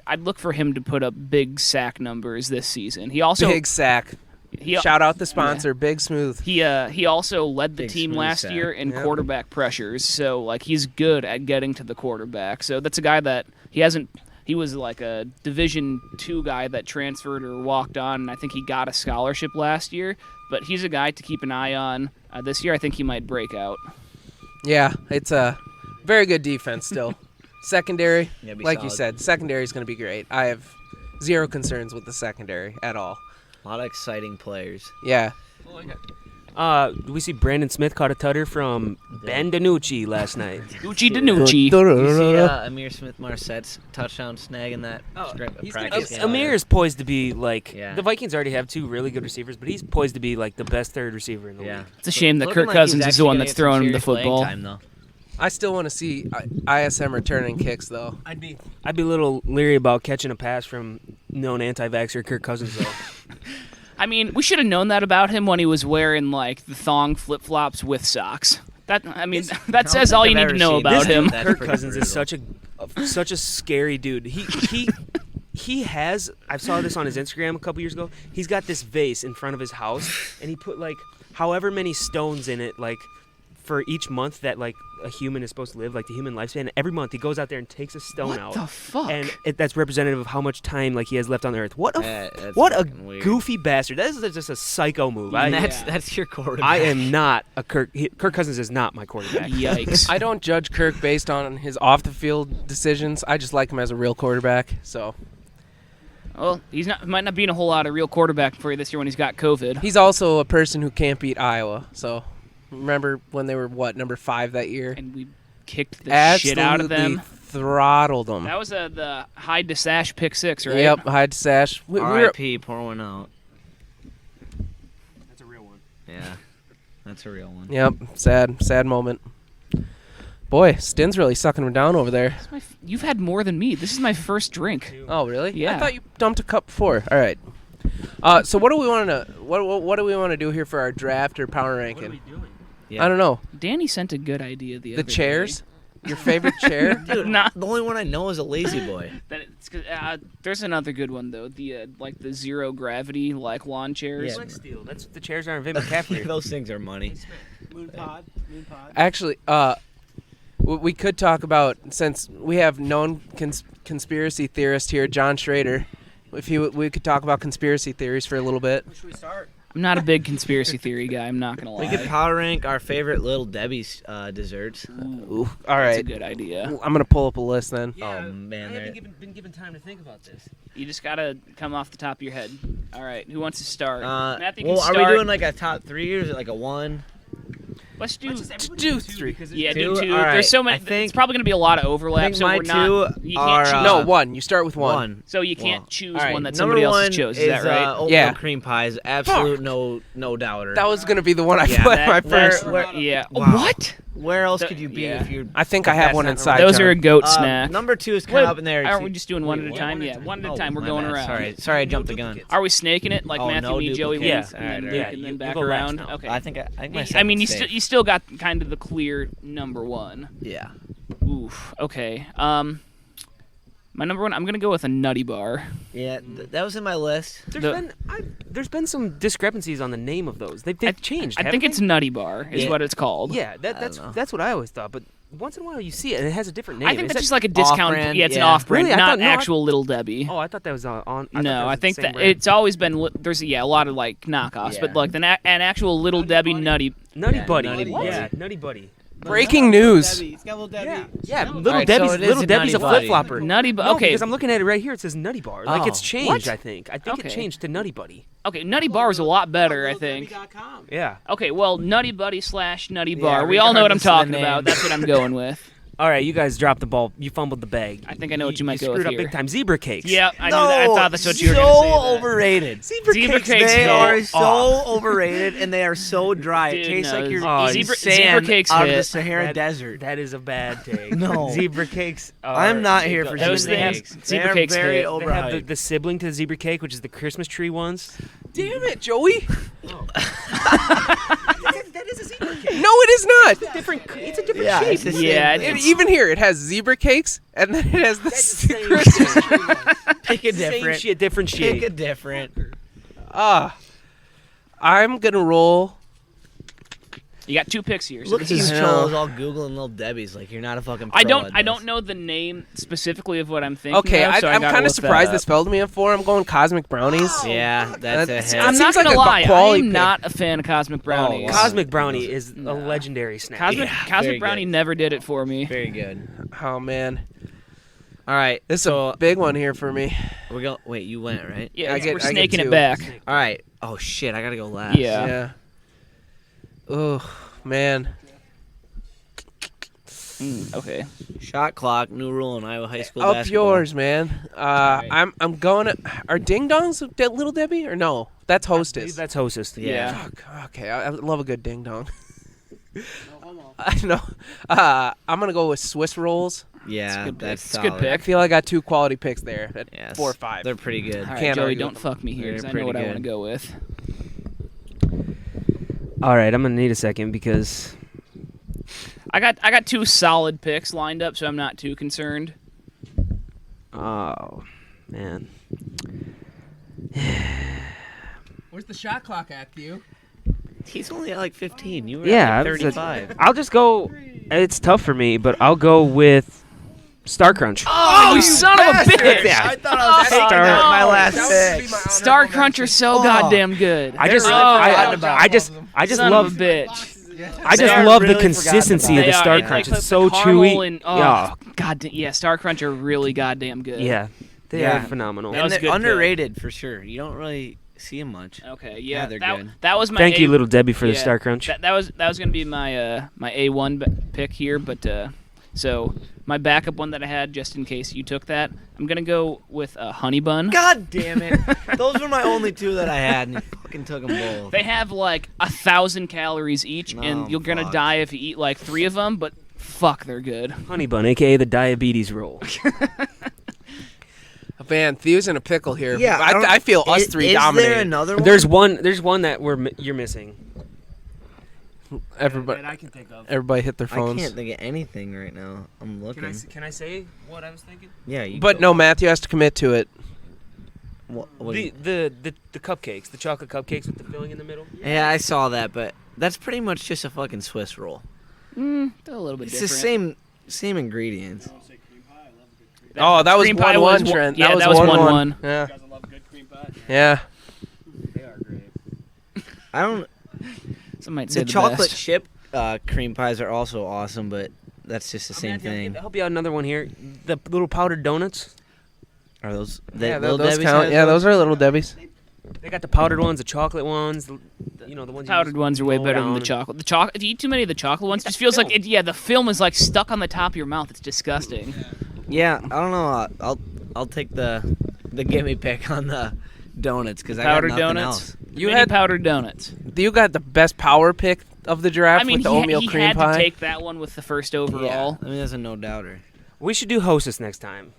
I'd look for him to put up big sack numbers this season. He also Big sack. Shout out the sponsor, Big Smooth. He also led the Big team smooth last sack. year in quarterback pressures, so like he's good at getting to the quarterback. So that's a guy that he was like a Division II guy that transferred or walked on, and I think he got a scholarship last year. But he's a guy to keep an eye on this year. I think he might break out. Yeah, it's a very good defense still. Secondary, Yeah, be like you solid. said, secondary is going to be great. I have zero concerns with the secondary at all. A lot of exciting players. Yeah. We see Brandon Smith caught a tutter from Ben DiNucci last night. Uchi Danucci. You see Amir Smith-Marsette's touchdown snag in that practice game? Amir is poised to be like Yeah. the Vikings already have 2 really good receivers, but he's poised to be like the best third receiver in the Yeah. league. It's a shame that Looking Kirk like Cousins he's is the one actually that's gonna throwing him get the some serious football. playing time, though. I still want to see ISM returning kicks, though. I'd be a little leery about catching a pass from known anti-vaxxer Kirk Cousins though. I mean, we should have known that about him when he was wearing like the thong flip-flops with socks. That says all you need to know about him. That's Kirk pretty Cousins is brutal. such a scary dude. He has. I saw this on his Instagram a couple years ago. He's got this vase in front of his house, and he put like however many stones in it, like for each month that like a human is supposed to live, like the human lifespan. And every month he goes out there and takes a stone out. What the fuck? And that's representative of how much time like he has left on Earth. What a That's what a fucking weird. goofy bastard! That is just a psycho move. And that's your quarterback. I am not a Kirk. Kirk Cousins is not my quarterback. Yikes. I don't judge Kirk based on his off-the-field decisions. I just like him as a real quarterback. So Well, might not be in a whole lot of real quarterback for you this year when he's got COVID. he's also a person who can't beat Iowa. So remember when they were number 5 that year? And we kicked the shit out of them. Throttled them. That was the Hyde to Sash pick 6, right? Yep, Hyde Sash. We were, R.I.P. Pour one out. That's a real one. Yeah, that's a real one. yep, sad moment. Boy, Stin's really sucking him down over there. You've had more than me. This is my first drink. Oh, really? Yeah. I thought you dumped a cup before. All right. So what do we want to what do we want to do here for our draft or power ranking? doing? Yeah. I don't know. Danny sent a good idea the other The chairs? Your favorite chair? Dude, Nah. the only one I know is a lazy boy. There's another good one though. The like the zero gravity like lawn chairs. Yeah. Steel. That's the chairs aren't Vin McCaffrey. Those things are money. Moon pod. Actually, we could talk about, since we have known conspiracy theorist here, John Schrader. We could talk about conspiracy theories for a little bit. Where should we start? I'm not a big conspiracy theory guy. I'm not gonna lie. We could power rank our favorite Little Debbie's desserts. Ooh, all That's a right. good idea. I'm gonna pull up a list then. Oh man, I they're- haven't been given time to think about this. You just gotta come off the top of your head. All right, who wants to start? Matthew well, can are start. we doing like a top 3 or is it like a 1? Let's do. Do 3. Yeah, Two? do 2. All right. There's so many. I think- it's probably gonna be a lot of I overlap. think So my we're not. two You are, can't choose. No, 1. You start with 1. 1. So you can't Well, choose all right, one that number somebody else one has chose. Is that right? Oatmeal Yeah. cream pies. Absolute no doubter. That was gonna be the one I Yeah, put that- my where- first. Yeah. Wow. What? Where else The- could you be yeah. if you're? I think I have That's one not inside. Those John. are a goat snack. Number 2 is kind Wait, of up in there. aren't we just doing one at a Wait, time? one Yeah, at a one at Oh, a time. We're my going bad. around. Sorry, I jumped the gun. Are we snaking it like Oh, Matthew, no me, Joey duplicates. wins, and then, Alright, and then you back go last around? now. Okay. I think my I mean, second's you safe. you still got kind of the clear number 1. Yeah. Oof. Okay. My number 1. I'm gonna go with a Nutty Bar. Yeah, that was in my list. There's been some discrepancies on the name of those. They've changed. I haven't think it's they? Nutty Bar is Yeah. what it's called. Yeah, don't know. that's what I always thought. But once in a while you see it and it has a different name. I think Is that's that- just like a discount. off-brand? Yeah, it's an Yeah. off-brand, Really? I not thought- no, I- actual Little Debbie. Oh, I thought that was on. No, I think the that same brand. it's always been. There's a lot of like knockoffs, Yeah. but like an actual Little Debbie Nutty. Nutty Yeah, Buddy. Nutty Buddy. Yeah, Nutty Buddy. Breaking news. It's got Little Debbie. Yeah, All Little right, Debbie's so it is Little a Debbie's a Nutty Buddy. flip flopper. Nutty. No, Okay, because I'm looking at it right here. It says Nutty Bar. Like it's Oh. changed. What? I think it Okay. changed to Nutty Buddy. okay. Nutty Bar is a lot better, I think. LittleDebbie.com. Yeah. Okay, well, Nutty Buddy / Nutty Yeah, Bar. We all know what I'm regardless of the talking name. about. That's what I'm going with. All right, you guys dropped the ball. You fumbled the bag. I think I know what you might go screwed with up here. big time. Zebra cakes. Yeah, I knew that. I thought that's what you were so going to say. that. overrated. Zebra, Zebra cakes. cakes They hit. are so Oh. overrated and they are so dry. Dude, it tastes no, like you're Oh, eating zebra sand cakes out of the hit. Sahara Desert. That is a bad take. No. Zebra cakes. I'm not here for Those zebra things- cakes. zebra They're cakes very hit. They have overhyped. the sibling to the zebra cake, which is the Christmas tree ones. Damn it, Joey. That is a zebra cake. No, it is not. It's a different Yeah, shape. it's the same Yeah, thing. Even here, it has zebra cakes, and then it has the That's the same Christmas shit. tree. Pick a Same different. shit, different Pick shape. a different. I'm gonna roll. You got 2 picks here. So Look this at you is. trolls all googling little Debbie's like you're not a fucking. Pro I don't. at I don't this. know the name specifically of what I'm thinking. Okay, of, so I'm gotta kind of look that surprised up. this fell to me at 4. I'm going Cosmic Brownies. Yeah, that's a That's- hit. I'm It not seems gonna like a lie. I quality am pick. not a fan of Cosmic Brownies. wow. Cosmic Brownie is a legendary snack. Cosmic, Yeah, Cosmic very Brownie good. never did it for me. Very good. Oh man, All right, this is so a big one here for me. we're going. Wait, you went right? Yeah, I get- we're I get snaking 2. it back. All right. Oh shit, I gotta go last. Yeah. Oh man. Okay. Shot clock, new rule in Iowa high school Up basketball. yours, man. I'm going to. Are Ding Dongs Little Debbie or no? That's I believe Hostess. That's Hostess. Yeah. Fuck. Okay, I love a good ding dong. I know. I'm gonna go with Swiss rolls. Yeah, good pick. that's It's a good solid. I pick. feel I got 2 quality picks there at Yes, 4 or 5. They're pretty good. All right, Can't Joey, argue don't with fuck me here They're because I know pretty what I want to good. go with. All right, I'm gonna need a second because I got 2 solid picks lined up, so I'm not too concerned. oh man, Where's the shot clock at, you? He's only at like 15. You were Yeah, at I like was 35. I'll just go. It's tough for me, but I'll go with Star Crunch. Oh, you son of a bitch! Yeah. I thought I was taking Star- that my last That would pick. be my Star honorable Crunch are mention. so goddamn good. I just, They're I just son love, of a bitch. I just They are love really the consistency forgotten of the They Star are, yeah. Crunch. Like It's the so caramel chewy. and- Yeah, God, yeah, Star Crunch are really goddamn good. yeah, they Yeah. are phenomenal. That was And a they're good pick. underrated for sure. You don't really see them much. Okay, Yeah, yeah, they're that, good. that was my. Thank you, A- little Debbie, for the yeah, Star Crunch. That was gonna be my my A1 pick here, but so my backup one that I had just in case you took that, I'm gonna go with Honey Bun. God damn it. Those were my only 2 that I had, and you fucking took them both. They have like 1,000 calories each, Oh, and you're gonna fuck. die if you eat like 3 of them. But fuck, they're good. Honey Bun, aka the diabetes roll. Man, Theo's in a pickle here. Yeah, I feel us 3 Is dominating. there another one? There's one that you're missing. Everybody, I can think of. everybody hit their I phones. can't think of anything right now. I'm looking. Can I say what I was thinking? Yeah, you But go. no, Matthew has to commit to it. What do The, you- the cupcakes, the chocolate cupcakes with the filling in the middle. Yeah, I saw that, but that's pretty much just a fucking Swiss roll. They're a little bit It's different. the same ingredients. Oh, that was Cream pie 1-1, was Trent. yeah, that was 1-1. Yeah. Yeah. I don't. Some might say The the chocolate best. chip cream pies are also awesome, but that's just the same thing. I'll help you out another one here. The little powdered donuts. Are those? Yeah, Little those Debbie's count. has Yeah, those are Little Debbie's. They got the powdered ones, the chocolate ones. The ones. Powdered ones are way better than the chocolate. The chocolate. If you eat too many of the chocolate ones, it just feels like it. Yeah, the film is like stuck on the top of your mouth. It's disgusting. Yeah, I don't know. I'll take the gimme pick on the donuts because I got Powdered nothing donuts. else. You Mini had powdered donuts. you got the best power pick of the draft I mean, with the he, oatmeal he cream had pie. to take that one with the first overall. I mean, that's a no doubter. We should do Hostess next time.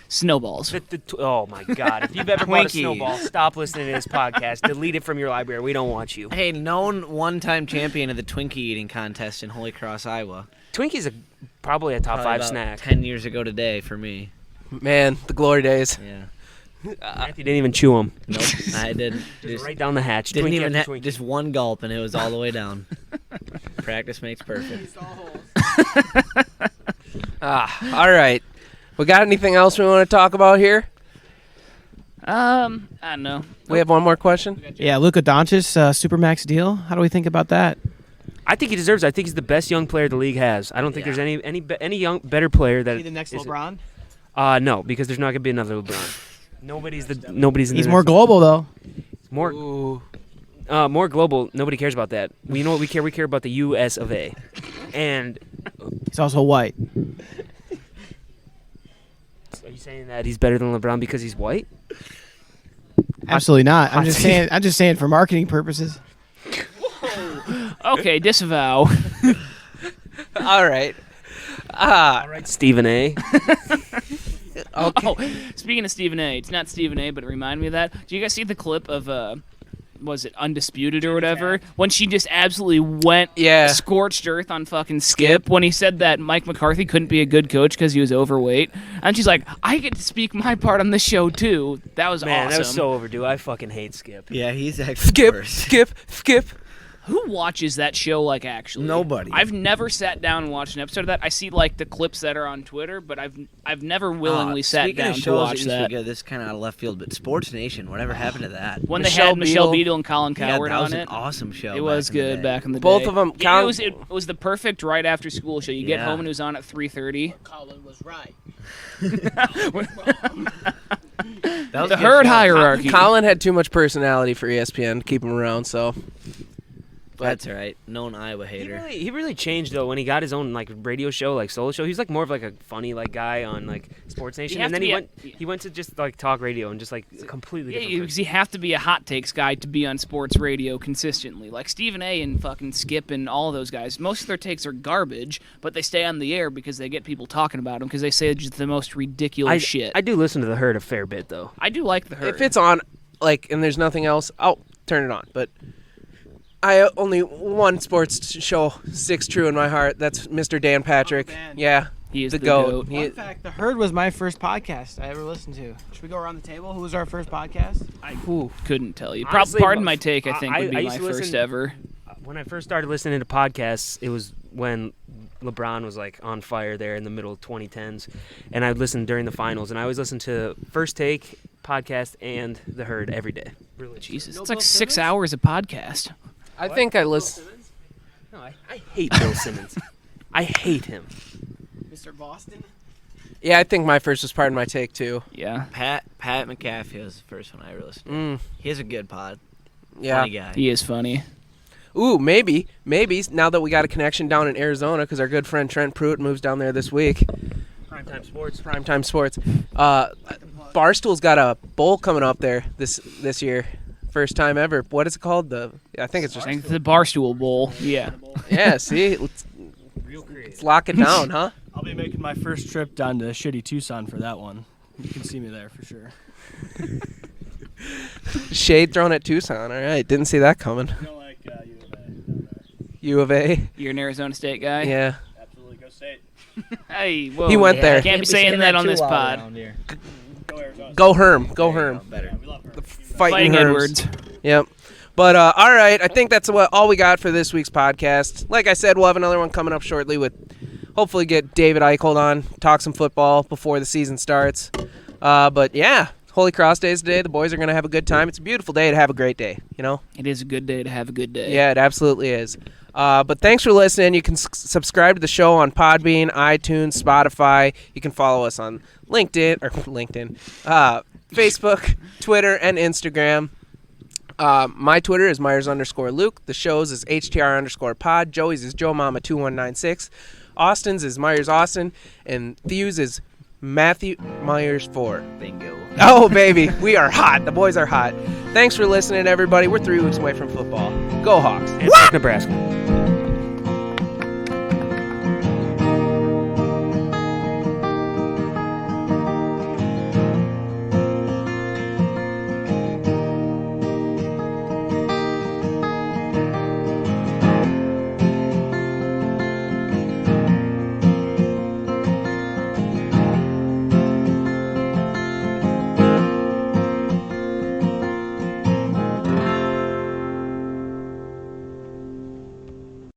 Snowballs. Oh my God! If you've ever bought a Twinkie. snowball, stop listening to this podcast. Delete it from your library. We don't want you. Hey, known one-time champion of the Twinkie eating contest in Holy Cross, Iowa. Twinkies are probably a top Probably 5 about snack. 10 years ago today for me. Man, the glory days. Yeah. Matthew didn't even chew them. Nope, I didn't. Just right down the hatch. Didn't Twinkie even after Twinkie. just one gulp, and it was all the way down. Practice makes perfect. All right. We got anything else we want to talk about here? I don't know. We have one more question. Yeah, Luka Doncic, supermax deal. How do we think about that? I think he deserves it. I think he's the best young player the league has. I don't think there's any young better player that. isn't- LeBron? No, because there's not gonna be another LeBron. Nobody's in He's the more global though. more Ooh. more global. Nobody cares about that. You know what we care? We care about the U.S. of A. And He's also white. are you saying that he's better than LeBron because he's white? Absolutely not. I'm hot just take. saying. I'm just saying for marketing purposes. Okay, disavow. All right. All right, Stephen A. Oh, speaking of Stephen A, it's not Stephen A, but it reminded me of that. Do you guys see the clip of was it Undisputed or whatever, when she just absolutely went scorched earth on fucking Skip when he said that Mike McCarthy couldn't be a good coach because he was overweight. And she's like, I get to speak my part on this show too. That was Man, awesome. that was so overdue. I fucking hate Skip. Yeah, he's actually worse. Skip. Who watches that show, like, actually? Nobody. I've never sat down and watched an episode of that. I see, like, the clips that are on Twitter, but I've never willingly sat down to watch that. This is kind of out of left field, but Sports Nation, whatever happened to that? When they had Michelle Beadle and Colin Coward that was on an it. awesome show. It was good back in the day. Both of them. Yeah, it was the perfect right after school show. You get home and it was on at 3:30. Colin was right. The herd hierarchy. Colin had too much personality for ESPN to keep him around, so. That's all right. Known Iowa hater. He really changed though when he got his own like radio show, like solo show. He was like more of like a funny like guy on like Sports Nation, and then he went to just like talk radio and just like completely different. Yeah, because you have to be a hot takes guy to be on sports radio consistently. Like Stephen A. and fucking Skip and all those guys. Most of their takes are garbage, but they stay on the air because they get people talking about them because they say just the most ridiculous shit. I do listen to the Herd a fair bit though. I do like the Herd. If it's on, like, and there's nothing else, I'll turn it on. But I only one sports show sticks true in my heart. That's Mr. Dan Patrick. Yeah, he is the GOAT. Fun fact, The Herd was my first podcast I ever listened to. Should we go around the table? Who was our first podcast? I couldn't tell you. Honestly, Pardon my take, I think, would be used my to first listen- ever. When I first started listening to podcasts, it was when LeBron was like on fire there in the middle of 2010s, and I would listen during the finals, and I always listened to First Take podcast and the Herd every day. Really, Jesus, No it's like Bill 6 Simmons? hours of podcast. I think I listen. No, I hate Bill Simmons. I hate him. Mr. Boston? Yeah, I think my first was Pardon My Take too. Yeah, Pat McAfee was the first one I ever listened to. He has a good pod. Yeah. Funny guy. he is funny. Ooh, maybe now that we got a connection down in Arizona because our good friend Trent Pruitt moves down there this week. Primetime Sports. Primetime Sports. Barstool's got a bowl coming up there this year. First time ever. What is it called? I think it's I just. think the Barstool Bowl. Yeah. Yeah. See, let's lock it down, huh? I'll be making my first trip down to shitty Tucson for that one. You can see me there for sure. Shade thrown at Tucson. All right, didn't see that coming. You know, like U of A. You're an Arizona State guy? Yeah. absolutely go State. Hey, whoa. He went there. Can't be saying that on this pod. Go Arizona. Go Herm. Go Herm. Better. We love her. Fighting Fighting Herms. Edwards. Yep. But all right, I think that's all we got for this week's podcast. Like I said, we'll have another one coming up shortly with hopefully get David Eicholt on, talk some football before the season starts. But yeah, Holy Cross Day is today. The boys are going to have a good time. It's a beautiful day to have a great day, you know? It is a good day to have a good day. Yeah, it absolutely is. But thanks for listening. You can subscribe to the show on Podbean, iTunes, Spotify. You can follow us on LinkedIn, Facebook, Twitter, and Instagram. My Twitter is Myers_Luke. The show's is HTR_pod. Joey's is JoeMama2196. Austin's is Myers Austin. And Thews is Matthew Myers 4. Bingo. Oh, baby. We are hot. The boys are hot. Thanks for listening, everybody. We're 3 weeks away from football. Go Hawks. And Nebraska.